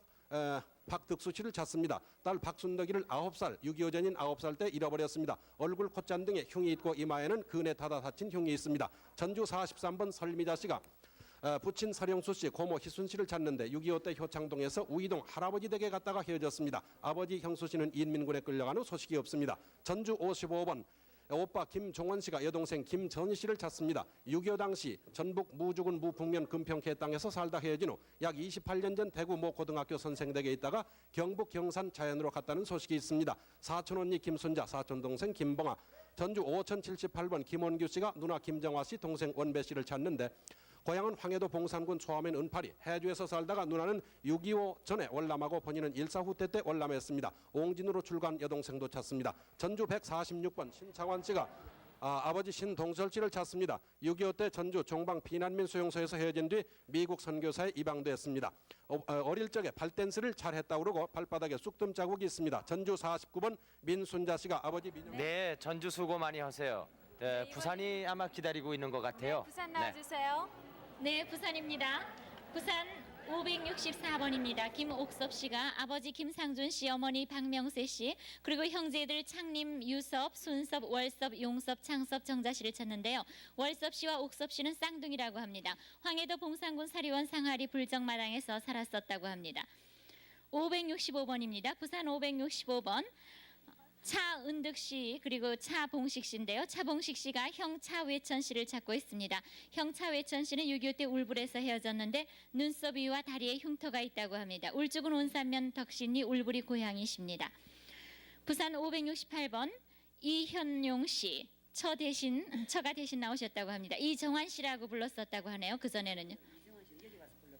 박득수 씨를 찾습니다. 딸 박순덕이를 9살 6.25 전인 9살 때 잃어버렸습니다. 얼굴, 콧잔 등에 흉이 있고 이마에는 근에 닫아 다친 흉이 있습니다. 전주 43번 설미자 씨가 부친 서령수 씨, 고모 희순 씨를 찾는데 6.25 때 효창동에서 우이동 할아버지 댁에 갔다가 헤어졌습니다. 아버지 형수 씨는 인민군에 끌려간 후 소식이 없습니다. 전주 55번 오빠 김종원 씨가 여동생 김전희 씨를 찾습니다. 6.25 당시 전북 무주군 무북면 금평계 땅에서 살다 헤어진 후 약 28년 전 대구 모 고등학교 선생댁에 있다가 경북 경산 자연으로 갔다는 소식이 있습니다. 사촌 언니 김순자, 사촌 동생 김봉아. 전주 5078번 김원규 씨가 누나 김정화 씨, 동생 원배 씨를 찾는데 고향은 황해도 봉산군 초암면 은파리. 해주에서 살다가 누나는 6.25 전에 월남하고 본인은 일사후퇴 때 월남했습니다. 옹진으로 출간 여동생도 찾습니다. 전주 146번 신창환 씨가 아버지 신동철 씨를 찾습니다. 6.25 때 전주 종방 피난민 수용소에서 헤어진 뒤 미국 선교사에 입양됐습니다. 어릴 적에 발댄스를 잘했다고 그러고 발바닥에 쑥뜸 자국이 있습니다. 전주 49번 민순자 씨가 아버지 민영... 네, 전주 수고 많이 하세요. 부산이 아마 기다리고 있는 것 같아요. 부산 나와주세요. 네, 부산입니다. 부산 564번입니다. 김옥섭 씨가 아버지 김상준 씨, 어머니 박명세 씨, 그리고 형제들 창림, 유섭, 순섭, 월섭, 용섭, 창섭, 정자 씨를 찾는데요. 월섭 씨와 옥섭 씨는 쌍둥이라고 합니다. 황해도 봉산군 사리원 상하리 불정마당에서 살았었다고 합니다. 565번입니다. 부산 565번. 차은득 씨 그리고 차봉식 씨인데요. 차봉식 씨가 형 차외천 씨를 찾고 있습니다. 형 차외천 씨는 6.25 때 울불에서 헤어졌는데 눈썹 위와 다리에 흉터가 있다고 합니다. 울주군 온산면 덕신리 울불이 고향이십니다. 부산 568번 이현용 씨 처가 대신 나오셨다고 합니다. 이정환 씨라고 불렀었다고 하네요. 그전에는요.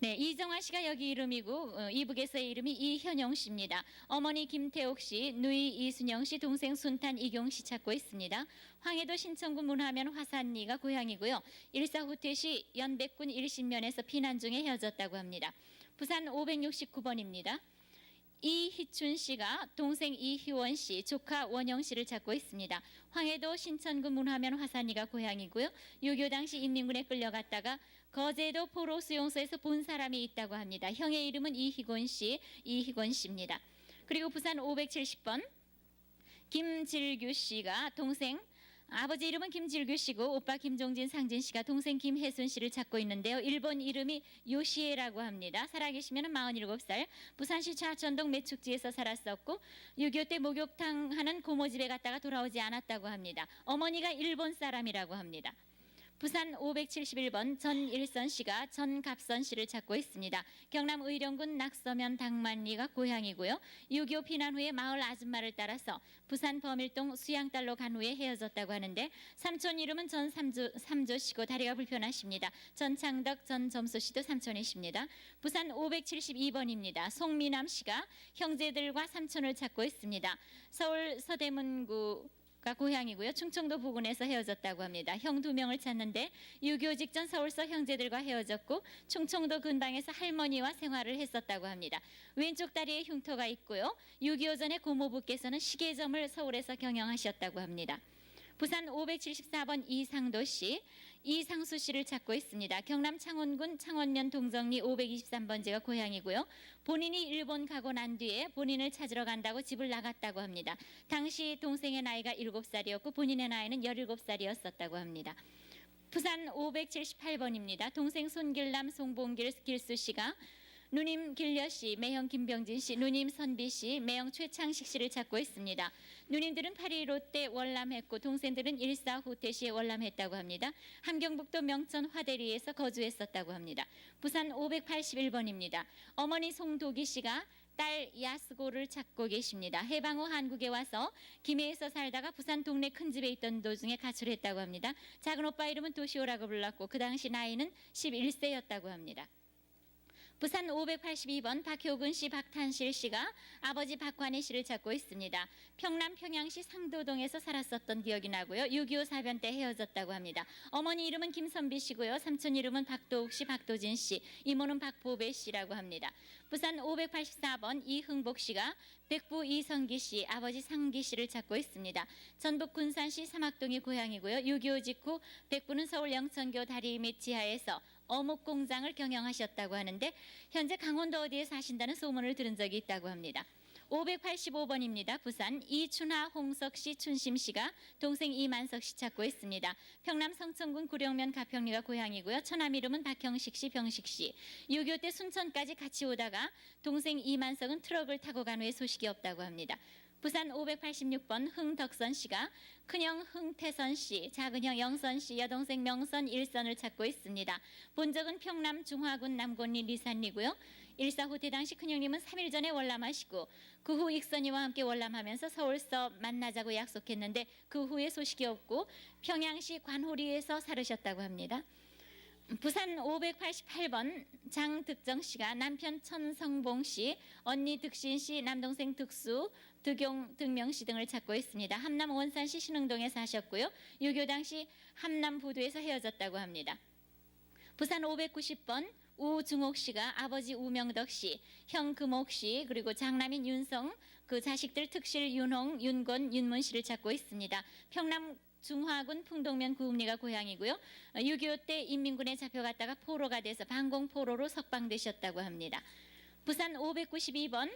네, 이정환 씨가 여기 이름이고 이북에서의 이름이 이현영 씨입니다. 어머니 김태옥 씨, 누이 이순영 씨, 동생 순탄 이경 씨 찾고 있습니다. 황해도 신천군 문화면 화산리가 고향이고요. 일사후퇴시 연백군 일신면에서 피난 중에 헤어졌다고 합니다. 부산 569번입니다. 이희춘 씨가 동생 이희원 씨, 조카 원영 씨를 찾고 있습니다. 황해도 신천군 문화면 화산리가 고향이고요. 6.25 당시 인민군에 끌려갔다가 거제도 포로 수용소에서 본 사람이 있다고 합니다. 형의 이름은 이희곤 씨입니다. 그리고 부산 570번 김질규 씨가 동생 아버지 이름은 김질규 씨고 오빠 김종진 상진 씨가 동생 김혜순 씨를 찾고 있는데요. 일본 이름이 요시에라고 합니다. 살아계시면 47살 부산시 차천동 매축지에서 살았었고 6.25 때 목욕탕 하는 고모 집에 갔다가 돌아오지 않았다고 합니다. 어머니가 일본 사람이라고 합니다. 부산 571번 전일선 씨가 전갑선 씨를 찾고 있습니다. 경남 의령군 낙서면 당만리가 고향이고요. 6.25 피난 후에 마을 아줌마를 따라서 부산 범일동 수양딸로 간 후에 헤어졌다고 하는데 삼촌 이름은 전 삼조 씨고 다리가 불편하십니다. 전창덕 전 점수 씨도 삼촌이십니다. 부산 572번입니다. 송미남 씨가 형제들과 삼촌을 찾고 있습니다. 서울 서대문구 가 고향이고요. 충청도 부근에서 헤어졌다고 합니다. 형 2명을 찾는데 6.25 직전 서울서 형제들과 헤어졌고 충청도 근방에서 할머니와 생활을 했었다고 합니다. 왼쪽 다리에 흉터가 있고요. 6.25 전에 고모부께서는 시계점을 서울에서 경영하셨다고 합니다. 부산 574번 이상도 씨, 이상수 씨를 찾고 있습니다. 경남 창원군 창원면 동정리 523번지가 고향이고요. 본인이 일본 가고 난 뒤에 본인을 찾으러 간다고 집을 나갔다고 합니다. 당시 동생의 나이가 7살이었고 본인의 나이는 17살이었었다고 합니다. 부산 578번입니다. 동생 손길남, 송봉길, 길수 씨가 누님 길려 씨, 매형 김병진 씨, 누님 선비 씨, 매형 최창식 씨를 찾고 있습니다. 누님들은 8.15 때 월남했고 동생들은 일사후퇴시에 월남했다고 합니다. 함경북도 명천 화대리에서 거주했었다고 합니다. 부산 581번입니다. 어머니 송도기 씨가 딸 야스고를 찾고 계십니다. 해방 후 한국에 와서 김해에서 살다가 부산 동네 큰 집에 있던 도중에 가출을 했다고 합니다. 작은 오빠 이름은 도시오라고 불렀고 그 당시 나이는 11세였다고 합니다. 부산 582번 박효근 씨, 박탄실 씨가 아버지 박관희 씨를 찾고 있습니다. 평남 평양시 상도동에서 살았었던 기억이 나고요. 6.25 사변 때 헤어졌다고 합니다. 어머니 이름은 김선비 씨고요. 삼촌 이름은 박도욱 씨, 박도진 씨, 이모는 박보배 씨라고 합니다. 부산 584번 이흥복 씨가 백부 이성기 씨, 아버지 상기 씨를 찾고 있습니다. 전북 군산시 사막동이 고향이고요. 6.25 직후 백부는 서울 영천교 다리 밑 지하에서 어묵 공장을 경영하셨다고 하는데 현재 강원도 어디에 사신다는 소문을 들은 적이 있다고 합니다. 585번입니다. 부산 이춘하, 홍석 씨, 춘심 씨가 동생 이만석 씨 찾고 있습니다. 평남 성천군 구령면 가평리가 고향이고요. 처남 이름은 박형식 씨, 병식 씨. 6.25 때 순천까지 같이 오다가 동생 이만석은 트럭을 타고 간 후에 소식이 없다고 합니다. 부산 586번 흥덕선 씨가 큰형 흥태선 씨, 작은형 영선 씨, 여동생 명선 일선을 찾고 있습니다. 본적은 평남 중화군 남곤리 리산리고요. 일사후퇴 당시 큰형님은 3일 전에 월남하시고 그 후 익선이와 함께 월남하면서 서울서 만나자고 약속했는데 그 후에 소식이 없고 평양시 관호리에서 살으셨다고 합니다. 부산 588번 장득정 씨가 남편 천성봉 씨, 언니 득신 씨, 남동생 득수, 득용, 득명 씨 등을 찾고 있습니다. 함남 원산시 신흥동에 사셨고요. 6.25 당시 함남 부두에서 헤어졌다고 합니다. 부산 590번 우중옥 씨가 아버지 우명덕 씨, 형 금옥 씨, 그리고 장남인 윤성, 그 자식들 특실 윤홍, 윤건, 윤문 씨를 찾고 있습니다. 평남 중화군 풍동면 구읍리가 고향이고요. 6.25 때 인민군에 잡혀갔다가 포로가 돼서 방공포로로 석방되셨다고 합니다. 부산 592번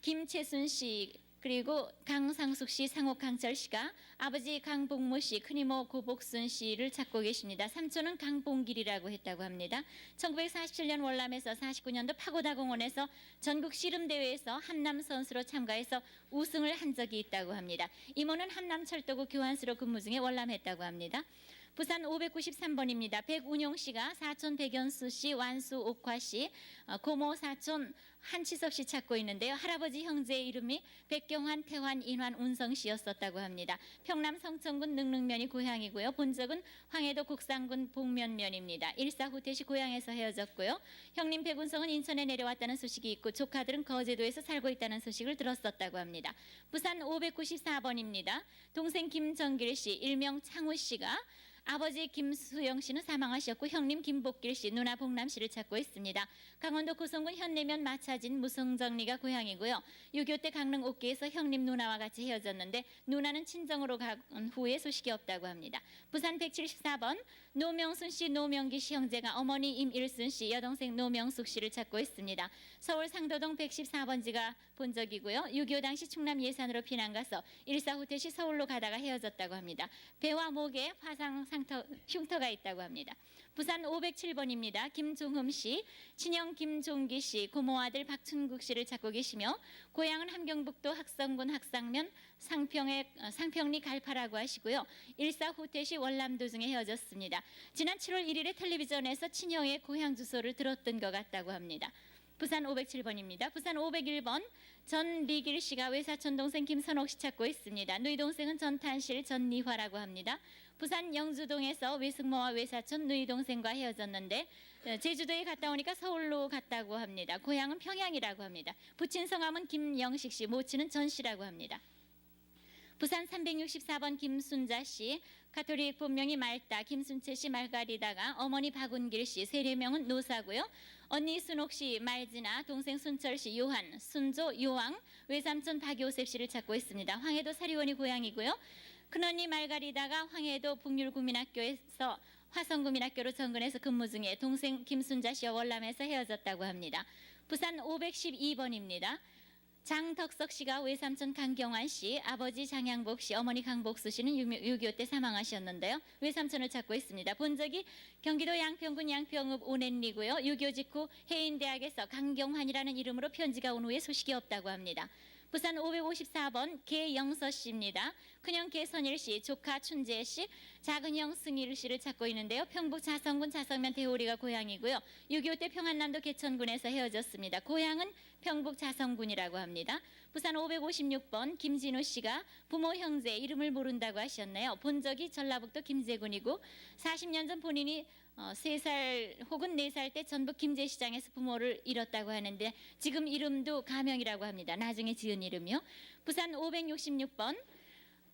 김채순 씨 그리고 강상숙 씨, 상옥 강철 씨가 아버지 강복무 씨, 큰이모 고복순 씨를 찾고 계십니다. 삼촌은 강봉길이라고 했다고 합니다. 1947년 월남에서 49년도 파고다공원에서 전국 씨름대회에서 함남 선수로 참가해서 우승을 한 적이 있다고 합니다. 이모는 함남철도구 교환수로 근무 중에 월남했다고 합니다. 부산 593번입니다. 백운용 씨가 사촌 백연수 씨, 완수 옥화 씨, 고모 사촌 한치섭 씨 찾고 있는데요. 할아버지 형제의 이름이 백경환, 태환, 인환, 운성 씨였었다고 합니다. 평남 성천군 능릉면이 고향이고요. 본적은 황해도 곡산군 복면면입니다. 일사후퇴시 고향에서 헤어졌고요. 형님 백운성은 인천에 내려왔다는 소식이 있고 조카들은 거제도에서 살고 있다는 소식을 들었었다고 합니다. 부산 594번입니다. 동생 김정길 씨, 일명 창우 씨가 아버지 김수영 씨는 사망하셨고 형님 김복길 씨, 누나 복남 씨를 찾고 있습니다. 강원도 고성군 현내면 마차진 무성정리가 고향이고요. 6.25 때 강릉 옥계에서 형님 누나와 같이 헤어졌는데 누나는 친정으로 간 후에 소식이 없다고 합니다. 부산 174번 노명순 씨, 노명기 씨 형제가 어머니 임일순 씨, 여동생 노명숙 씨를 찾고 있습니다. 서울 상도동 114번지가 본적이고요. 6.25 당시 충남 예산으로 피난 가서 일사후퇴시 서울로 가다가 헤어졌다고 합니다. 배와 목에 화상 흉터가 있다고 합니다. 부산 507번입니다. 김종흠 씨, 친형 김종기 씨, 고모 아들 박춘국 씨를 찾고 계시며 고향은 함경북도 학성군 학상면 상평리 갈파라고 하시고요. 일사후퇴시 월남도 중에 헤어졌습니다. 지난 7월 1일에 텔레비전에서 친형의 고향 주소를 들었던 것 같다고 합니다. 부산 507번입니다. 부산 501번 전미길 씨가 외사촌 동생 김선옥 씨 찾고 있습니다. 누이 동생은 전탄실 전미화라고 합니다. 부산 영주동에서 외숙모와 외사촌 누이 동생과 헤어졌는데 제주도에 갔다 오니까 서울로 갔다고 합니다. 고향은 평양이라고 합니다. 부친 성함은 김영식 씨, 모친은 전 씨라고 합니다. 부산 364번 김순자 씨, 가톨릭 본명이 말다, 김순채 씨 말가리다가 어머니 박운길 씨, 세례명은 노사고요. 언니 순옥 씨 말진아, 동생 순철 씨 요한, 순조 요왕, 외삼촌 박요셉 씨를 찾고 있습니다. 황해도 사리원이 고향이고요. 큰언니 말가리다가 황해도 북률구민학교에서 화성구민학교로 전근해서 근무 중에 동생 김순자 씨와 월남에서 헤어졌다고 합니다. 부산 512번입니다. 장덕석 씨가 외삼촌 강경환 씨, 아버지 장양복 씨, 어머니 강복수 씨는 6.25 때 사망하셨는데요. 외삼촌을 찾고 있습니다. 본적이 경기도 양평군 양평읍 오넷리고요. 6.25 직후 해인대학에서 강경환이라는 이름으로 편지가 온 후에 소식이 없다고 합니다. 부산 554번 개영서 씨입니다. 큰형 개선일 씨, 조카 춘재 씨, 작은형 승일 씨를 찾고 있는데요. 평북 자성군 자성면 대호리가 고향이고요. 6.25 때 평안남도 개천군에서 헤어졌습니다. 고향은 평북 자성군이라고 합니다. 부산 556번 김진우 씨가 부모 형제 이름을 모른다고 하셨네요. 본적이 전라북도 김제군이고 40년 전 본인이 3살 혹은 4살 때 전북 김제시장에서 부모를 잃었다고 하는데 지금 이름도 가명이라고 합니다. 나중에 지은 이름이요. 부산 566번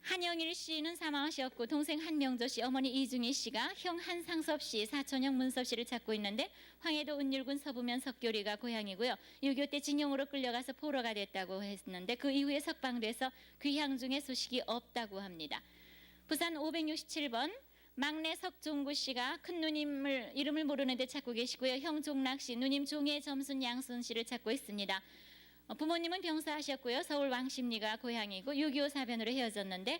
한영일 씨는 사망하셨고 동생 한명조 씨, 어머니 이중희 씨가 형 한상섭 씨, 사촌형 문섭 씨를 찾고 있는데 황해도 은율군 서부면 석교리가 고향이고요. 6.25 때 징용으로 끌려가서 포로가 됐다고 했는데 그 이후에 석방돼서 귀향 중에 소식이 없다고 합니다. 부산 567번 막내 석종구 씨가 큰 누님을 이름을 모르는데 찾고 계시고요. 형 종락 씨, 누님 종의 점순 양순 씨를 찾고 있습니다. 부모님은 병사하셨고요. 서울 왕십리가 고향이고 6.25 사변으로 헤어졌는데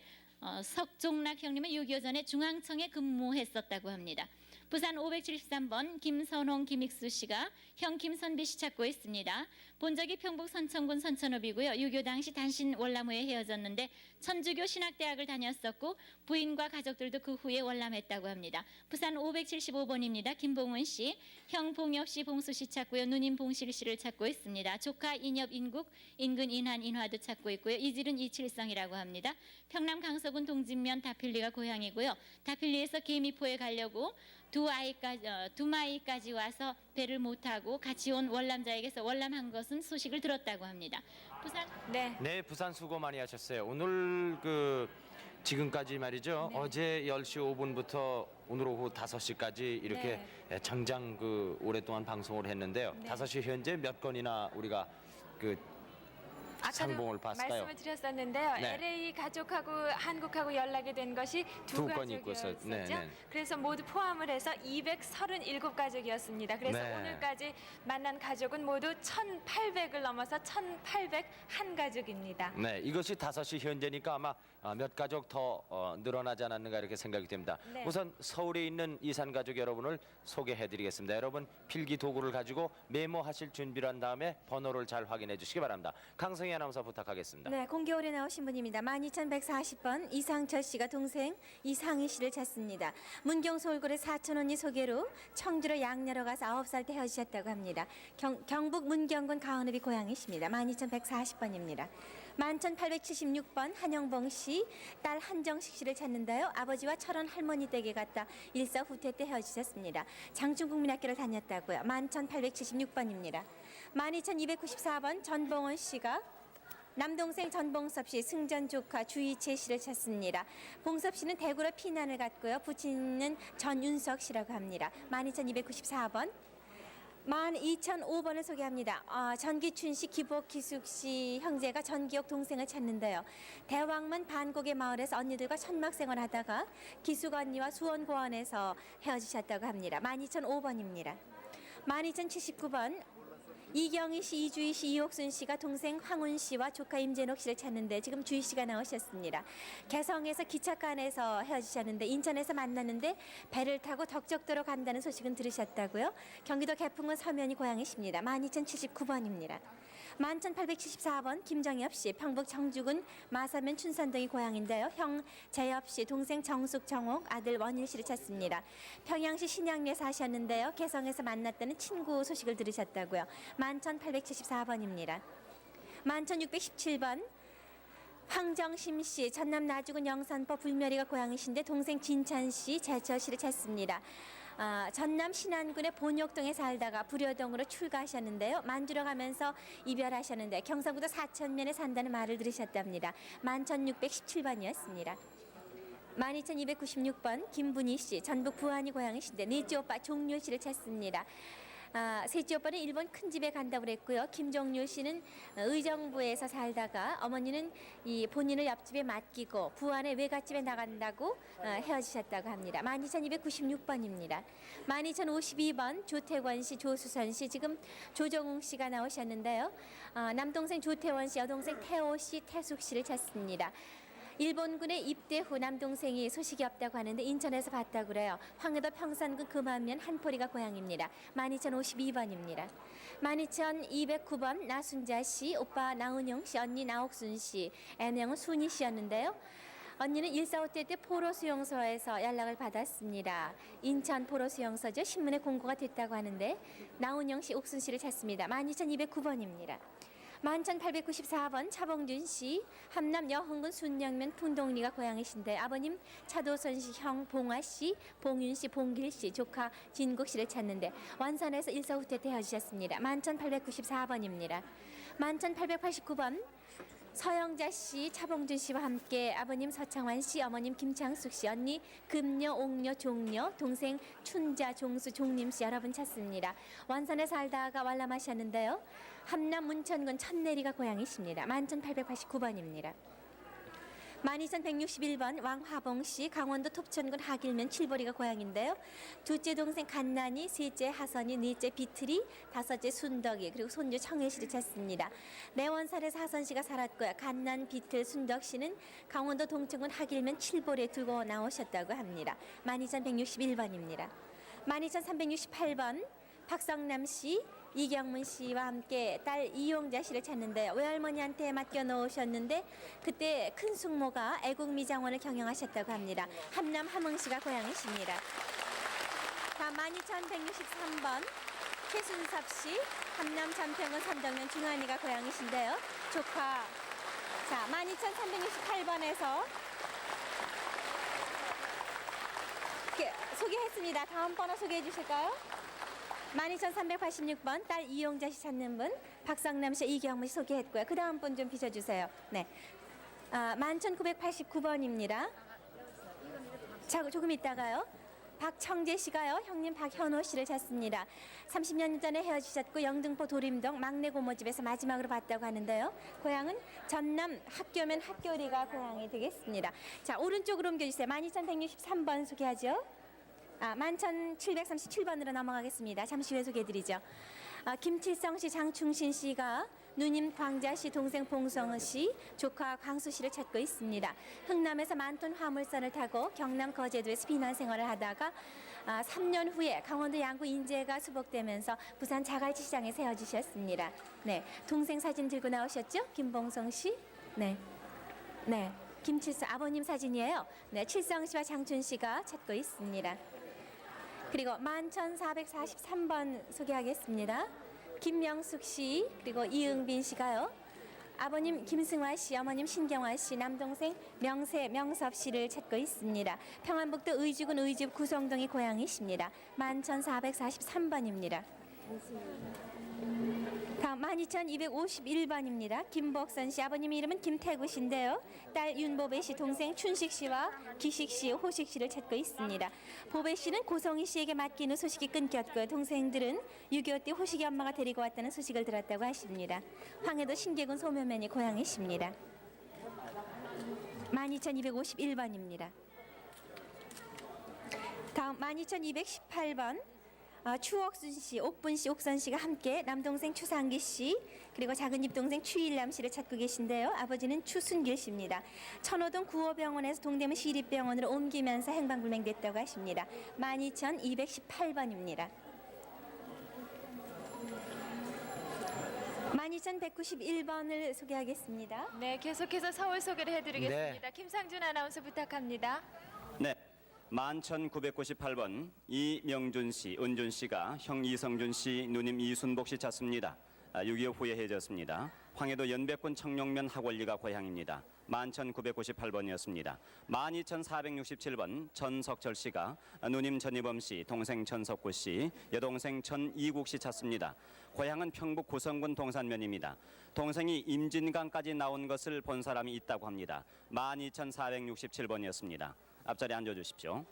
석종락 형님은 6.25 전에 중앙청에 근무했었다고 합니다. 부산 573번 김선홍 김익수 씨가 형 김선비 씨 찾고 있습니다. 본적이 평북 선천군 선천읍이고요. 6.25 당시 단신 월남후에 헤어졌는데 천주교 신학대학을 다녔었고 부인과 가족들도 그 후에 월남했다고 합니다. 부산 575번입니다. 김봉은 씨, 형 봉엽 씨, 봉수 씨 찾고요. 누님 봉실 씨를 찾고 있습니다. 조카 인엽 인국, 인근 인환 인화도 찾고 있고요. 이질은 이칠성이라고 합니다. 평남 강서군 동진면 다필리가 고향이고요. 다필리에서 개미포에 가려고 두 마이까지 와서 배를 못 타고 같이 온 월남자에게서 월남한 것은 소식을 들었다고 합니다. 부산 네, 부산 수고 많이 하셨어요. 오늘 지금까지 말이죠. 네. 어제 10시 5분부터 오늘 오후 5시까지 이렇게 장장 오랫동안 방송을 했는데요. 네. 5시 현재 몇 건이나 우리가 아까도 상봉을 봤을까요? 말씀을 드렸었는데요. 네. LA 가족하고 한국하고 연락이 된 것이 두 건이 있고 가족이었었죠. 네, 네. 그래서 모두 포함을 해서 237가족이었습니다. 그래서 네. 오늘까지 만난 가족은 모두 1,800을 넘어서 1,801가족입니다. 네, 이것이 5시 현재니까 아마 몇 가족 더 늘어나지 않았는가 이렇게 생각이 됩니다. 네. 우선 서울에 있는 이산 가족 여러분을 소개해드리겠습니다. 여러분 필기 도구를 가지고 메모하실 준비를 한 다음에 번호를 잘 확인해 주시기 바랍니다. 강성희 아나운서 부탁하겠습니다. 네, 공개홀에 나오신 분입니다. 12140번 이상철 씨가 동생 이상희 씨를 찾습니다. 문경소 올골의 사촌 언니 소개로 청주로 양녀로 가서 9살 때 헤어지셨다고 합니다. 경북 문경군 가은읍이 고향이십니다. 12140번입니다. 11876번 한영봉 씨, 딸 한정식 씨를 찾는데요. 아버지와 철원 할머니 댁에 갔다 일사후퇴 때 헤어지셨습니다. 장충국민학교를 다녔다고요. 11876번입니다. 12294번 전봉원 씨가 남동생 전봉섭 씨, 승전 조카 주희채 씨를 찾습니다. 봉섭 씨는 대구로 피난을 갔고요. 부친은 전윤석 씨라고 합니다. 12294번. 12005번을 소개합니다. 전기춘 씨, 기복기숙 씨 형제가 전기옥 동생을 찾는데요. 대왕문 반곡의 마을에서 언니들과 천막 생활하다가 기숙 언니와 수원고원에서 헤어지셨다고 합니다. 12005번입니다. 12079번. 이경희 씨, 이주희 씨, 이옥순 씨가 동생 황훈 씨와 조카 임재녹 씨를 찾는데 지금 주희 씨가 나오셨습니다. 개성에서 기차간에서 헤어지셨는데 인천에서 만났는데 배를 타고 덕적도로 간다는 소식은 들으셨다고요? 경기도 개풍은 서면이 고향이십니다. 12079번입니다. 11874번 김정엽 씨, 평북 청주군 마사면 춘산동이 고향인데요. 형 재엽 씨, 동생 정숙, 정옥, 아들 원일 씨를 찾습니다. 평양시 신양리에 사셨는데요. 개성에서 만났다는 친구 소식을 들으셨다고요. 11874번입니다. 11617번 황정심 씨, 전남 나주군 영산포 불멸이가 고향이신데 동생 진찬 씨, 재철 씨를 찾습니다. 전남 신안군의 본역동에 살다가 부려동으로 출가하셨는데요. 만주러 가면서 이별하셨는데 경상북도 사천면에 산다는 말을 들으셨답니다. 11617번이었습니다. 12296번 김분희 씨, 전북 부안이 고향이신데 넷째 오빠 종률 씨를 찾습니다. 셋째 오빠는 일본 큰 집에 간다고 그랬고요. 김종률 씨는 의정부에서 살다가 어머니는 본인을 옆집에 맡기고 부안의 외갓집에 나간다고 헤어지셨다고 합니다. 12296번입니다. 12052번 조태권 씨, 조수선 씨, 지금 조정웅 씨가 나오셨는데요. 남동생 조태원 씨, 여동생 태호 씨, 태숙 씨를 찾습니다. 일본군에 입대 후 남동생이 소식이 없다고 하는데 인천에서 봤다고 그래요. 황해도 평산군 금안면 한포리가 고향입니다. 12052번입니다. 12209번 나순자 씨, 오빠 나은영 씨, 언니 나옥순 씨, 애명은 순희 씨였는데요. 언니는 145때 때 포로수용소에서 연락을 받았습니다. 인천 포로수용소죠. 신문에 공고가 됐다고 하는데 나은영 씨, 옥순 씨를 찾습니다. 12209번입니다. 11894번 차봉준 씨, 함남 여흥군 순영면 풍동리가 고향이신데 아버님 차도선 씨, 형 봉화 씨, 봉윤 씨, 봉길 씨, 조카 진국 씨를 찾는데 완산에서 일사후퇴 때 헤어지셨습니다. 11894번입니다. 11889번 서영자 씨, 차봉준 씨와 함께 아버님 서창환 씨, 어머님 김창숙 씨, 언니 금녀, 옥녀, 종녀, 동생 춘자, 종수, 종림 씨 여러분 찾습니다. 완산에 살다가 완람하셨는데요. 함남 문천군 천내리가 고향이십니다. 11889번입니다. 12161번 왕화봉 씨, 강원도 톱천군 하길면 칠보리가 고향인데요. 둘째 동생 간난이, 셋째 하선이, 넷째 비틀이, 다섯째 순덕이, 그리고 손주 청혜 씨를 찾습니다. 내원산에서 하선 씨가 살았고요. 간난, 비틀, 순덕 씨는 강원도 동천군 하길면 칠보리에 두고 나오셨다고 합니다. 12161번입니다. 12368번 박성남 씨, 이경문 씨와 함께 딸 이용자 씨를 찾는데 외할머니한테 맡겨 놓으셨는데 그때 큰 숙모가 애국미장원을 경영하셨다고 합니다. 함남 함흥시가 고향이십니다. 다음 12163번 최순섭 씨, 함남 전평군 선덕면 중환이가 고향이신데요. 조카. 자, 12368번에서 소개했습니다. 다음 번호 소개해 주실까요? 12386번 딸 이용자 씨 찾는 분 박성남 씨, 이경문 씨 소개했고요. 그 다음 분 좀 비춰주세요. 네, 11989번입니다. 자, 조금 있다가요. 박청재 씨가요, 형님 박현호 씨를 찾습니다. 30년 전에 헤어지셨고 영등포 도림동 막내 고모집에서 마지막으로 봤다고 하는데요. 고향은 전남 학교면 학교리가 고향이 되겠습니다. 자, 오른쪽으로 옮겨주세요. 12163번 소개하죠. 11737번으로 넘어가겠습니다. 잠시 후에 소개해드리죠. 김칠성 씨, 장충신 씨가 누님 광자 씨, 동생 봉성 씨, 조카 광수 씨를 찾고 있습니다. 흥남에서 만톤 화물선을 타고 경남 거제도에서 비난 생활을 하다가 3년 후에 강원도 양구 인제가 수복되면서 부산 자갈치 시장에 세워지셨습니다. 네, 동생 사진 들고 나오셨죠? 김봉성 씨? 네. 네. 김칠성 아버님 사진이에요. 네, 칠성 씨와 장춘 씨가 찾고 있습니다. 그리고 11443번 소개하겠습니다. 김명숙 씨, 그리고 이응빈 씨가요. 아버님 김승화 씨, 어머님 신경화 씨, 남동생 명세 명섭 씨를 찾고 있습니다. 평안북도 의주군 의주 구성동이 고향이십니다. 11443번입니다. 다음 12251번입니다. 김복선 씨, 아버님 이름은 김태구 씨인데요. 딸 윤보배 씨, 동생 춘식 씨와 기식 씨, 호식 씨를 찾고 있습니다. 보배 씨는 고성희 씨에게 맡긴 후 소식이 끊겼고요. 동생들은 6.25 때 호식이 엄마가 데리고 왔다는 소식을 들었다고 하십니다. 황해도 신계군 소면면이 고향이십니다. 12251번입니다. 다음 12218번. 추옥순 씨, 옥분 씨, 옥선 씨가 함께 남동생 추상기 씨 그리고 작은 입동생 추일남 씨를 찾고 계신데요. 아버지는 추순길 씨입니다. 천호동 구호병원에서 동대문 시립병원으로 옮기면서 행방불명됐다고 하십니다. 12218번입니다. 12191번을 소개하겠습니다. 네, 계속해서 서울 소개를 해드리겠습니다. 김상준 아나운서 부탁합니다. 네, 11998번 이명준 씨, 은준 씨가 형 이성준 씨, 누님 이순복 씨 찾습니다. 6.25 후에 헤어졌습니다. 황해도 연백군 청룡면 학원리가 고향입니다. 11998번이었습니다. 12467번 전석철 씨가 누님 전희범 씨, 동생 전석구 씨, 여동생 전이국 씨 찾습니다. 고향은 평북 구성군 동산면입니다. 동생이 임진강까지 나온 것을 본 사람이 있다고 합니다. 12467번이었습니다. 앞자리에 앉아주십시오.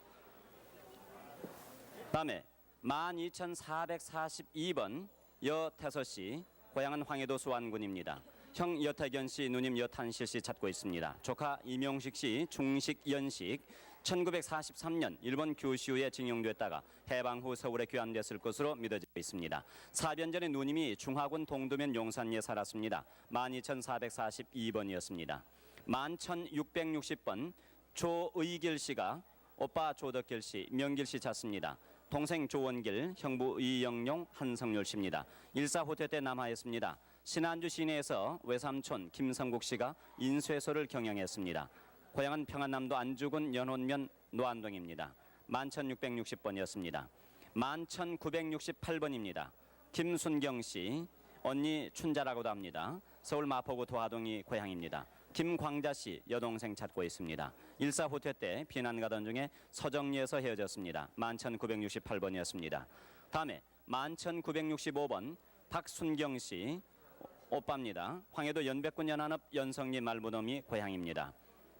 다음에 12442번 여태서 씨, 고향은 황해도 수안군입니다. 형 여태견 씨, 누님 여탄실 씨 찾고 있습니다. 조카 이명식 씨, 중식 연식, 1943년 일본 교시우에 징용됐다가 해방 후 서울에 귀환됐을 것으로 믿어지고 있습니다. 4년 전에 누님이 중화군 동두면 용산리에 살았습니다. 12442번이었습니다. 11660번 조의길 씨가 오빠 조덕길 씨, 명길 씨 찾습니다. 동생 조원길, 형부 이영용, 한성열 씨입니다. 1.4 때 남하했습니다. 신안주 시내에서 외삼촌 김성국 씨가 인쇄소를 경영했습니다. 고향은 평안남도 안주군 연혼면 노안동입니다. 11660번이었습니다. 11968번입니다. 김순경 씨, 언니 춘자라고도 합니다. 서울 마포구 도하동이 고향입니다. 김광자 씨, 여동생 찾고 있습니다. 1.4 때 피난 가던 중에 서정리에서 헤어졌습니다. 11968번이었습니다. 다음에 11965번 박순경 씨, 오빠입니다. 황해도 연백군 연한읍 연성리 말무덤이 고향입니다.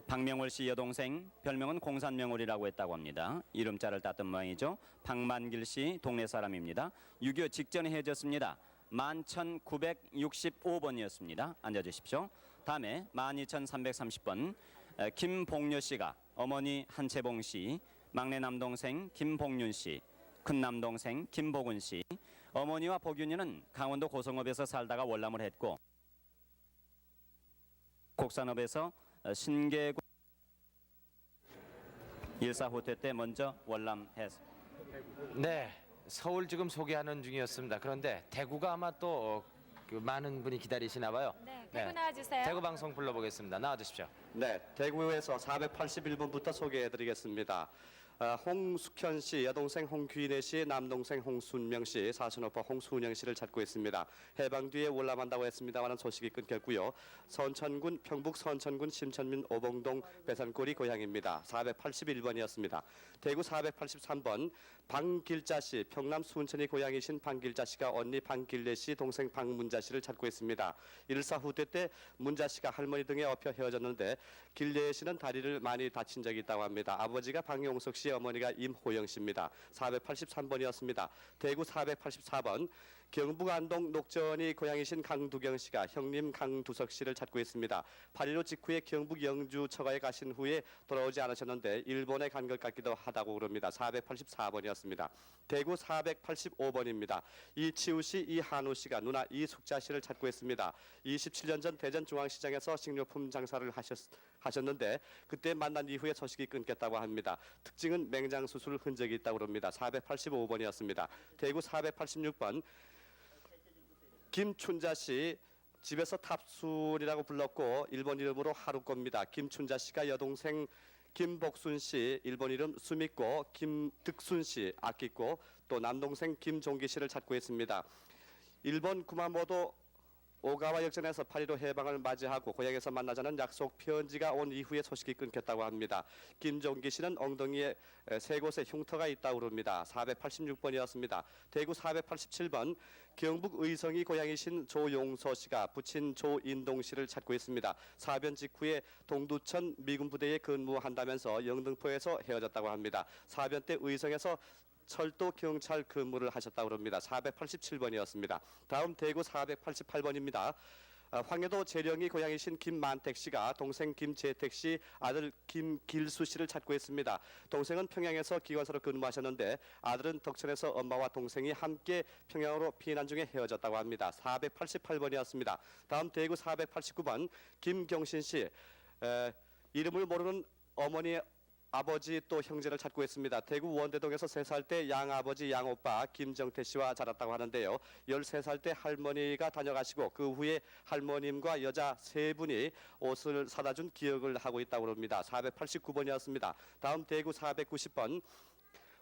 박명월 씨 여동생, 별명은 공산명월이라고 했다고 합니다. 이름자를 땄던 모양이죠. 박만길 씨, 동네 사람입니다. 6.25 직전에 헤어졌습니다. 11965번이었습니다. 앉아주십시오. 다음에 12330번 김봉녀 씨가 어머니 한채봉 씨, 막내 남동생 김봉윤 씨, 큰 남동생 김복은 씨, 어머니와 복윤이는 강원도 고성읍에서 살다가 월남을 했고 곡산읍에서 신계군 1.4 때 먼저 월남했습니다. 네, 서울 지금 소개하는 중이었습니다. 그런데 대구가 아마 또 많은 분이 기다리시나 봐요. 네, 대구 나와주세요. 대구 방송 불러보겠습니다. 나와주십시오. 네, 대구에서 481번부터 소개해드리겠습니다. 홍숙현 씨, 여동생 홍귀래 씨, 남동생 홍순명 씨, 사촌오빠 홍순영 씨를 찾고 있습니다. 해방 뒤에 월남한다고 했습니다만 소식이 끊겼고요. 선천군 평북 선천군 심천면 오봉동 배산골이 고향입니다. 481번이었습니다. 대구 483번 방길자 씨, 평남 순천이 고향이신 방길자 씨가 언니 방길래 씨, 동생 방문자 씨를 찾고 있습니다. 1.4 때 문자 씨가 할머니 등에 업혀 헤어졌는데 길래 씨는 다리를 많이 다친 적이 있다고 합니다. 아버지가 방용석 씨, 씨의 어머니가 임호영 씨입니다. 483번이었습니다. 대구 484번 경북 안동 녹전이 고향이신 강두경 씨가 형님 강두석 씨를 찾고 있습니다. 8.15 직후에 경북 영주 처가에 가신 후에 돌아오지 않으셨는데 일본에 간 것 같기도 하다고 그럽니다. 484번이었습니다. 대구 485번입니다. 이치우 씨, 이한우 씨가 누나 이숙자 씨를 찾고 있습니다. 27년 전 대전중앙시장에서 식료품 장사를 하셨는데 그때 만난 이후에 소식이 끊겼다고 합니다. 특징은 맹장 수술 흔적이 있다고 합니다. 485번이었습니다. 대구 486번 김춘자 씨 집에서 탑순이라고 불렀고 일본 이름으로 하루코입니다. 김춘자 씨가 여동생 김복순 씨 일본 이름 수미코, 김득순 씨 아끼고 또 남동생 김종기 씨를 찾고 있습니다. 일본 구마모도 오가와 역전에서 8.15 해방을 맞이하고 고향에서 만나자는 약속 편지가 온 이후에 소식이 끊겼다고 합니다. 김종기 씨는 엉덩이에 세 곳에 흉터가 있다고 합니다. 486번이었습니다. 대구 487번 경북 의성이 고향이신 조용서 씨가 부친 조인동 씨를 찾고 있습니다. 사변 직후에 동두천 미군 부대에 근무한다면서 영등포에서 헤어졌다고 합니다. 사변 때 의성에서 철도 경찰 근무를 하셨다고 합니다. 487번이었습니다. 다음 대구 488번입니다. 황해도 재령이 고향이신 김만택 씨가 동생 김재택 씨, 아들 김길수 씨를 찾고 있습니다. 동생은 평양에서 기관사로 근무하셨는데 아들은 덕천에서 엄마와 동생이 함께 평양으로 피난 중에 헤어졌다고 합니다. 488번이었습니다. 다음 대구 489번 김경신 씨, 이름을 모르는 어머니 아버지 또 형제를 찾고 있습니다. 대구 원대동에서 3살 때 양아버지 양오빠 김정태 씨와 자랐다고 하는데요. 13살 때 할머니가 다녀가시고 그 후에 할머님과 여자 3분이 옷을 사다 준 기억을 하고 있다고 합니다. 489번이었습니다. 다음 대구 490번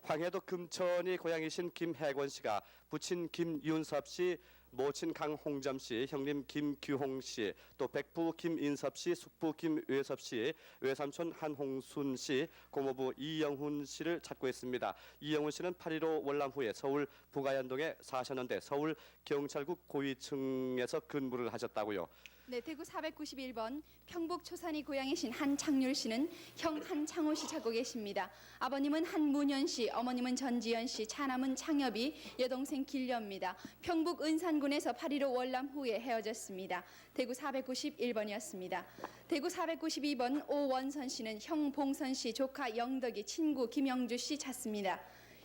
황해도 금천이 고향이신 김혜권 씨가 부친 김윤섭 씨, 모친 강홍점 씨, 형님 김규홍 씨, 또 백부 김인섭 씨, 숙부 김외섭 씨, 외삼촌 한홍순 씨, 고모부 이영훈 씨를 찾고 있습니다. 이영훈 씨는 8.15 월남 후에 서울 부가연동에 사셨는데 서울 경찰국 고위층에서 근무를 하셨다고요. 네, 대구 491번 평북 초산이 고향이신 한창률 씨는 형 한창호 씨 찾고 계십니다. 아버님은 한문현 씨, 어머님은 전지연 씨, 차남은 창엽이, 여동생 길려입니다. 평북 은산군에서 8.15 월남 후에 헤어졌습니다. 대구 491번이었습니다. 대구 492번 오원선 씨는 형 봉선 씨, 조카 영덕이, 친구 김영주 씨 찾습니다.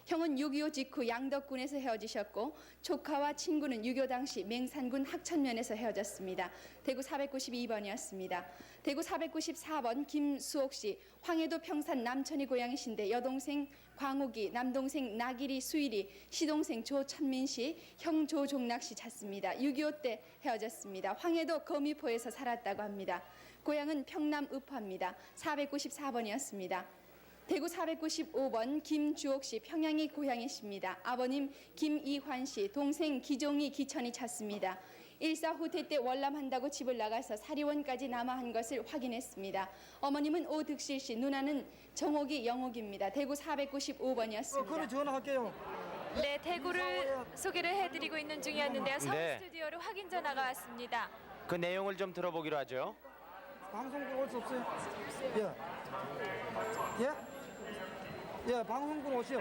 형은 6.25 직후 양덕군에서 헤어지셨고 조카와 친구는 6.25 당시 맹산군 학천면에서 헤어졌습니다. 대구 492번이었습니다. 대구 494번 김수옥 씨, 황해도 평산 남천이 고향이신데 여동생 광욱이, 남동생 나길이, 수일이, 시동생 조천민 씨, 형 조종락 씨 찾습니다. 6.25 때 헤어졌습니다. 황해도 거미포에서 살았다고 합니다. 고향은 평남 읍화입니다. 494번이었습니다. 대구 495번 김주옥 씨, 평양이 고향이십니다. 아버님 김이환 씨, 동생 기종이, 기천이 찾습니다. 1.4 후퇴 때 월남한다고 집을 나가서 사리원까지 남아한 것을 확인했습니다. 어머님은 오득실 씨, 누나는 정옥이, 영옥입니다. 대구 495번이었습니다. 그래 전화할게요. 네, 대구를 소개를 해드리고 있는 중이었는데요. 서울 네. 스튜디오로 확인 전화가 왔습니다. 그 내용을 좀 들어보기로 하죠. 방송국 올 수 없어요? 예? 예? 예, 방송국 오시오.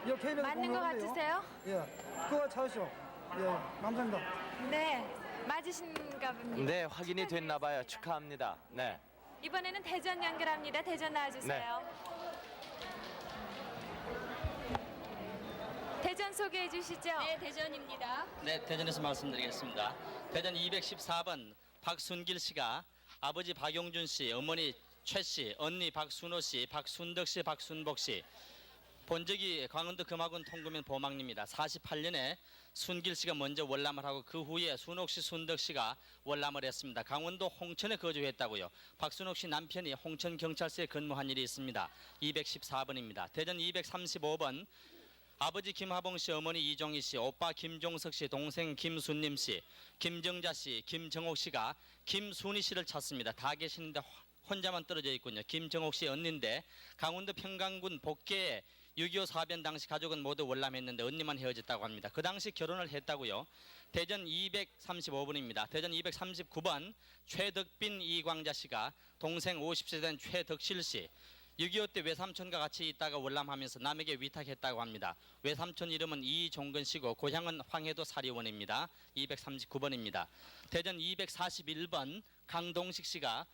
여 KBS 맞는 것 같으세요? 예, 그거 찾으시오. 예, 감사합니다. 네, 맞으신가 봅니다. 네, 확인이 됐나 봐요. 축하합니다. 네. 이번에는 대전 연결합니다. 대전 나와주세요. 대전 소개해 주시죠. 네, 대전입니다. 네, 대전에서 말씀드리겠습니다. 대전 214번 박순길 씨가 아버지 박용준 씨, 어머니 최 씨, 언니 박순호 씨, 박순덕 씨, 박순복 씨. 본적이 강원도 금화군 통구면 보망리입니다. 48년에 순길 씨가 먼저 월남을 하고 그 후에 순옥 씨, 순덕 씨가 월남을 했습니다. 강원도 홍천에 거주했다고요. 박순옥 씨 남편이 홍천 경찰서에 근무한 일이 있습니다. 214번입니다. 대전 235번 아버지 김하봉 씨, 어머니 이종희 씨, 오빠 김종석 씨, 동생 김순님 씨, 김정자 씨, 김정옥 씨가 김순희 씨를 찾습니다. 다 계시는데 혼자만 떨어져 있군요. 김정옥 씨 언니인데 강원도 평강군 복계에 6.25 사변 당시 가족은 모두 월남했는데 언니만 헤어졌다고 합니다. 그 당시 결혼을 했다고요. 대전 235번입니다. 대전 239번 최덕빈 이광자 씨가 동생 50세 된 최덕실 씨, 6.25 때 외삼촌과 같이 있다가 월남하면서 남에게 위탁했다고 합니다. 외삼촌 이름은 이종근 씨고 고향은 황해도 사리원입니다. 239번입니다. 대전 241번 강동식 씨가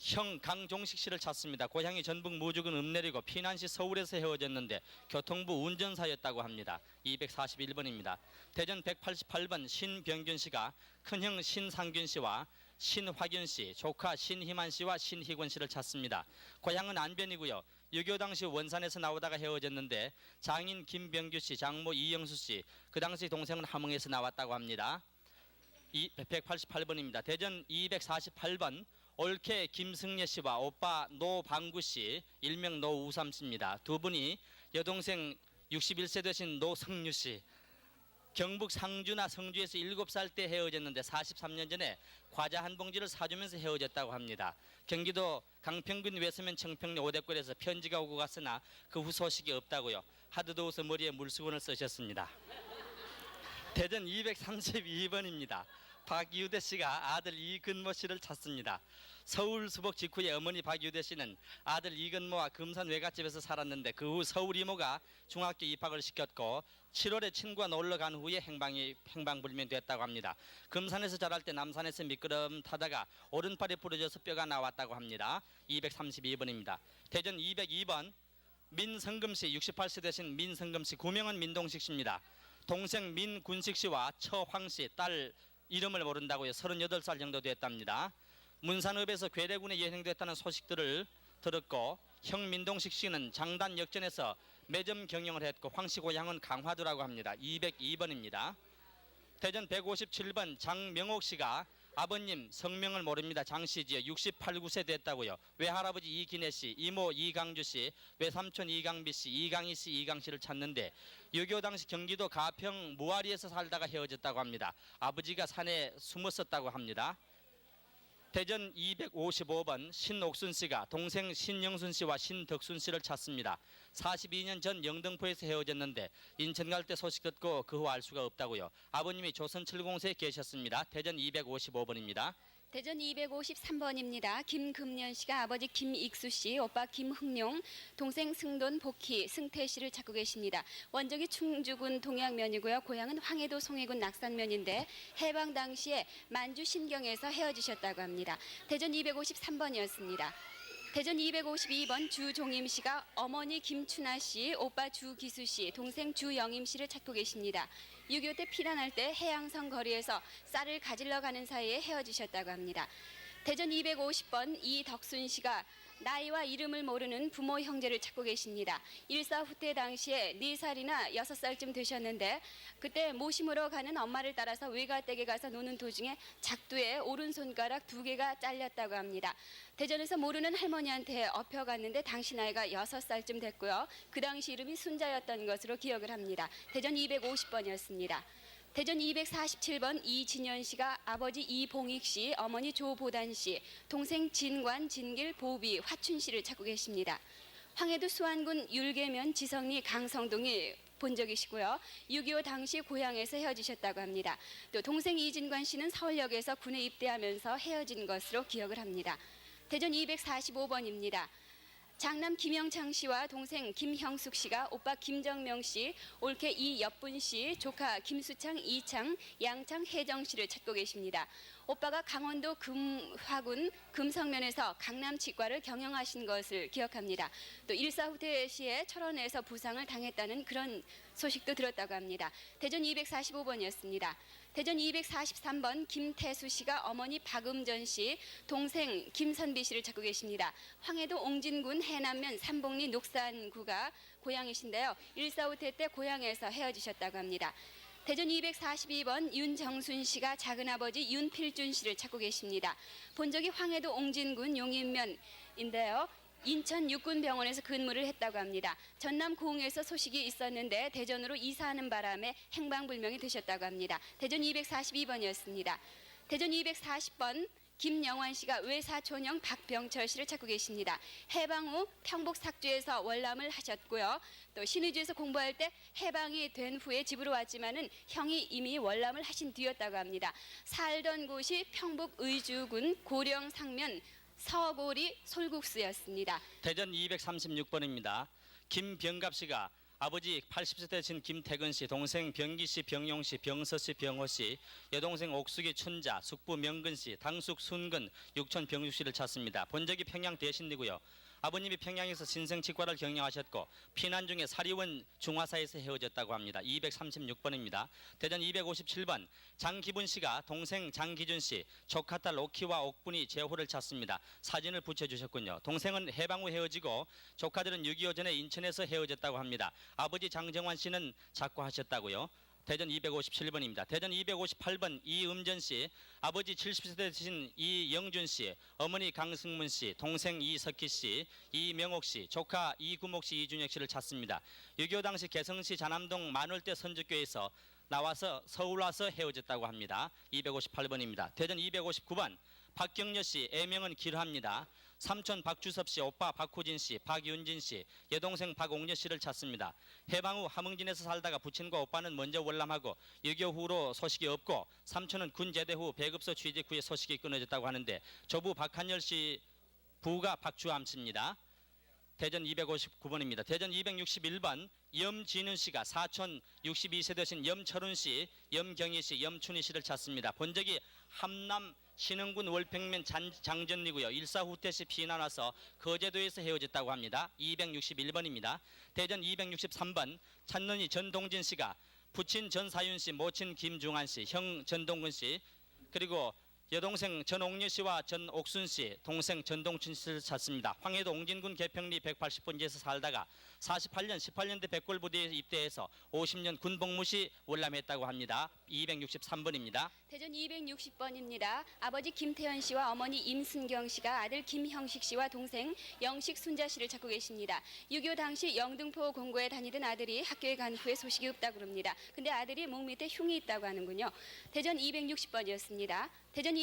형 강종식 씨를 찾습니다. 고향이 전북 무주군 읍내리고 피난 시 서울에서 헤어졌는데 교통부 운전사였다고 합니다. 241번입니다. 대전 188번 신병균 씨가 큰형 신상균 씨와 신화균 씨, 조카 신희만 씨와 신희권 씨를 찾습니다. 고향은 안변이고요. 6.25 당시 원산에서 나오다가 헤어졌는데 장인 김병규 씨, 장모 이영수 씨, 그 당시 동생은 함흥에서 나왔다고 합니다. 188번입니다. 대전 248번 올케 김승예 씨와 오빠 노방구 씨, 일명 노우삼 씨입니다. 두 분이 여동생 61세 되신 노성유 씨, 경북 상주나 성주에서 7살 때 헤어졌는데 43년 전에 과자 한 봉지를 사주면서 헤어졌다고 합니다. 경기도 강평군 외서면 청평리 오대골에서 편지가 오고 갔으나 그 후 소식이 없다고요. 하도 더워서 머리에 물수건을 쓰셨습니다. 대전 232번입니다. 박유대 씨가 아들 이근모 씨를 찾습니다. 서울 수복 직후에 어머니 박유대 씨는 아들 이근모와 금산 외갓집에서 살았는데 그 후 서울 이모가 중학교 입학을 시켰고 7월에 친구가 놀러 간 후에 행방불명됐다고 합니다. 금산에서 자랄 때 남산에서 미끄럼 타다가 오른팔이 부러져서 뼈가 나왔다고 합니다. 232번입니다. 대전 202번 민성금 씨 68세 되신 민성금 씨 구명은 민동식 씨입니다. 동생 민군식 씨와 처황 씨 딸 이름을 모른다고요. 38살 정도 됐답니다. 문산읍에서 괴뢰군에 연행됐다는 소식들을 들었고 형 민동식 씨는 장단 역전에서 매점 경영을 했고 황씨 고향은 강화도라고 합니다. 202번입니다. 대전 157번 장명옥 씨가 아버님 성명을 모릅니다. 장씨지요. 68, 9세 됐다고요. 외할아버지 이기내 씨, 이모 이강주 씨, 외삼촌 이강비 씨, 이강희 씨, 이강 씨를 찾는데 6.25 당시 경기도 가평 무아리에서 살다가 헤어졌다고 합니다. 아버지가 산에 숨었었다고 합니다. 대전 255번 신옥순 씨가 동생 신영순 씨와 신덕순 씨를 찾습니다. 42년 전 영등포에서 헤어졌는데 인천 갈 때 소식 듣고 그 후 알 수가 없다고요. 아버님이 조선 7공세에 계셨습니다. 대전 255번입니다. 대전 253번입니다. 김금년 씨가 아버지 김익수 씨, 오빠 김흥룡, 동생 승돈 복희, 승태 씨를 찾고 계십니다. 원적이 충주군 동양면이고요. 고향은 황해도 송해군 낙산면인데 해방 당시에 만주 신경에서 헤어지셨다고 합니다. 대전 253번이었습니다. 대전 252번 주종임 씨가 어머니 김춘아 씨, 오빠 주기수 씨, 동생 주영임 씨를 찾고 계십니다. 6.25 때 피난할 때 해양성 거리에서 쌀을 가지러 가는 사이에 헤어지셨다고 합니다. 대전 250번 이덕순 씨가 나이와 이름을 모르는 부모 형제를 찾고 계십니다. 일사후퇴 당시에 4살이나 6살쯤 되셨는데 그때 모심으로 가는 엄마를 따라서 외가댁에 가서 노는 도중에 작두에 오른손가락 2개가 잘렸다고 합니다. 대전에서 모르는 할머니한테 업혀갔는데 당시 나이가 6살쯤 됐고요. 그 당시 이름이 순자였던 것으로 기억을 합니다. 대전 250번이었습니다. 대전 247번 이진현 씨가 아버지 이봉익 씨, 어머니 조보단 씨, 동생 진관, 진길, 보비, 화춘 씨를 찾고 계십니다. 황해도 수안군 율계면 지성리 강성동이 본적이시고요. 6.25 당시 고향에서 헤어지셨다고 합니다. 또 동생 이진관 씨는 서울역에서 군에 입대하면서 헤어진 것으로 기억을 합니다. 대전 245번입니다. 장남 김영창 씨와 동생 김형숙 씨가 오빠 김정명 씨, 올케 이엽분 씨, 조카 김수창, 이창, 양창, 혜정 씨를 찾고 계십니다. 오빠가 강원도 금화군 금성면에서 강남 치과를 경영하신 것을 기억합니다. 또 일사후퇴 시에 철원에서 부상을 당했다는 그런 소식도 들었다고 합니다. 대전 245번이었습니다. 대전 243번 김태수 씨가 어머니 박음전 씨, 동생 김선비 씨를 찾고 계십니다. 황해도 옹진군 해남면 삼봉리 녹산구가 고향이신데요. 일사후퇴 때 고향에서 헤어지셨다고 합니다. 대전 242번 윤정순 씨가 작은아버지 윤필준 씨를 찾고 계십니다. 본적이 황해도 옹진군 용인면인데요. 인천 육군병원에서 근무를 했다고 합니다. 전남 고흥에서 소식이 있었는데 대전으로 이사하는 바람에 행방불명이 되셨다고 합니다. 대전 242번이었습니다. 대전 240번 김영환 씨가 외사촌형 박병철 씨를 찾고 계십니다. 해방 후 평북 삭주에서 월남을 하셨고요. 또 신의주에서 공부할 때 해방이 된 후에 집으로 왔지만은 형이 이미 월남을 하신 뒤였다고 합니다. 살던 곳이 평북 의주군 고령 상면 서고리 솔국수였습니다. 대전 236번입니다. 김병갑 씨가 아버지 80세 되신 김태근 씨, 동생 병기 씨, 병용 씨, 병서 씨, 병호 씨, 여동생 옥숙이 춘자, 숙부 명근 씨, 당숙 순근, 육촌 병육 씨를 찾습니다. 본적이 평양 대신이고요. 아버님이 평양에서 신생치과를 경영하셨고 피난 중에 사리원 중화사에서 헤어졌다고 합니다. 236번입니다. 대전 257번 장기분 씨가 동생 장기준 씨, 조카딸 옥희와 옥분이 재호를 찾습니다. 사진을 붙여주셨군요. 동생은 해방 후 헤어지고 조카들은 6.25 전에 인천에서 헤어졌다고 합니다. 아버지 장정환 씨는 작고하셨다고요. 대전 257번입니다. 대전 258번 이음전 씨, 아버지 70세 되신 이영준 씨, 어머니 강승문 씨, 동생 이석희 씨, 이명옥 씨, 조카 이구목 씨, 이준혁 씨를 찾습니다. 6.25 당시 개성시 자남동 만월대 선주교에서 나와서 서울 와서 헤어졌다고 합니다. 258번입니다. 대전 259번 박경려 씨, 애명은 길합니다. 삼촌 박주섭 씨, 오빠 박호진 씨, 박윤진 씨, 여동생 박옥녀 씨를 찾습니다. 해방 후 함흥진에서 살다가 부친과 오빠는 먼저 월남하고 6.25 후로 소식이 없고 삼촌은 군 제대 후 배급소 취직 후에 소식이 끊어졌다고 하는데 조부 박한열 씨 부가 박주암 씨입니다. 대전 259번입니다. 대전 261번 염진윤 씨가 사촌 62세 되신 염철훈 씨, 염경희 씨, 염춘희 씨를 찾습니다. 본적이 함남 신흥군 월평면 장전리고요. 일사후퇴 시 피난 와서 거제도에서 헤어졌다고 합니다. 261번입니다. 대전 263번 찬눈이 전동진 씨가 부친 전사윤 씨, 모친 김중한 씨, 형 전동근 씨, 그리고 여동생 전옥녀 씨와 전옥순 씨, 동생 전동춘 씨를 찾습니다. 황해도 옹진군 개평리 180번지에서 살다가 18년대 백골부대에 입대해서 50년 군복무 시 월남했다고 합니다. 263번입니다. 대전 260번입니다. 아버지 김태현 씨와 어머니 임순경 씨가 아들 김형식 씨와 동생 영식 순자 씨를 찾고 계십니다. 6.25 당시 영등포 공고에 다니던 아들이 학교에 간 후에 소식이 없다고 합니다. 근데 아들이 목 밑에 흉이 있다고 하는군요. 대전 260번이었습니다. 대전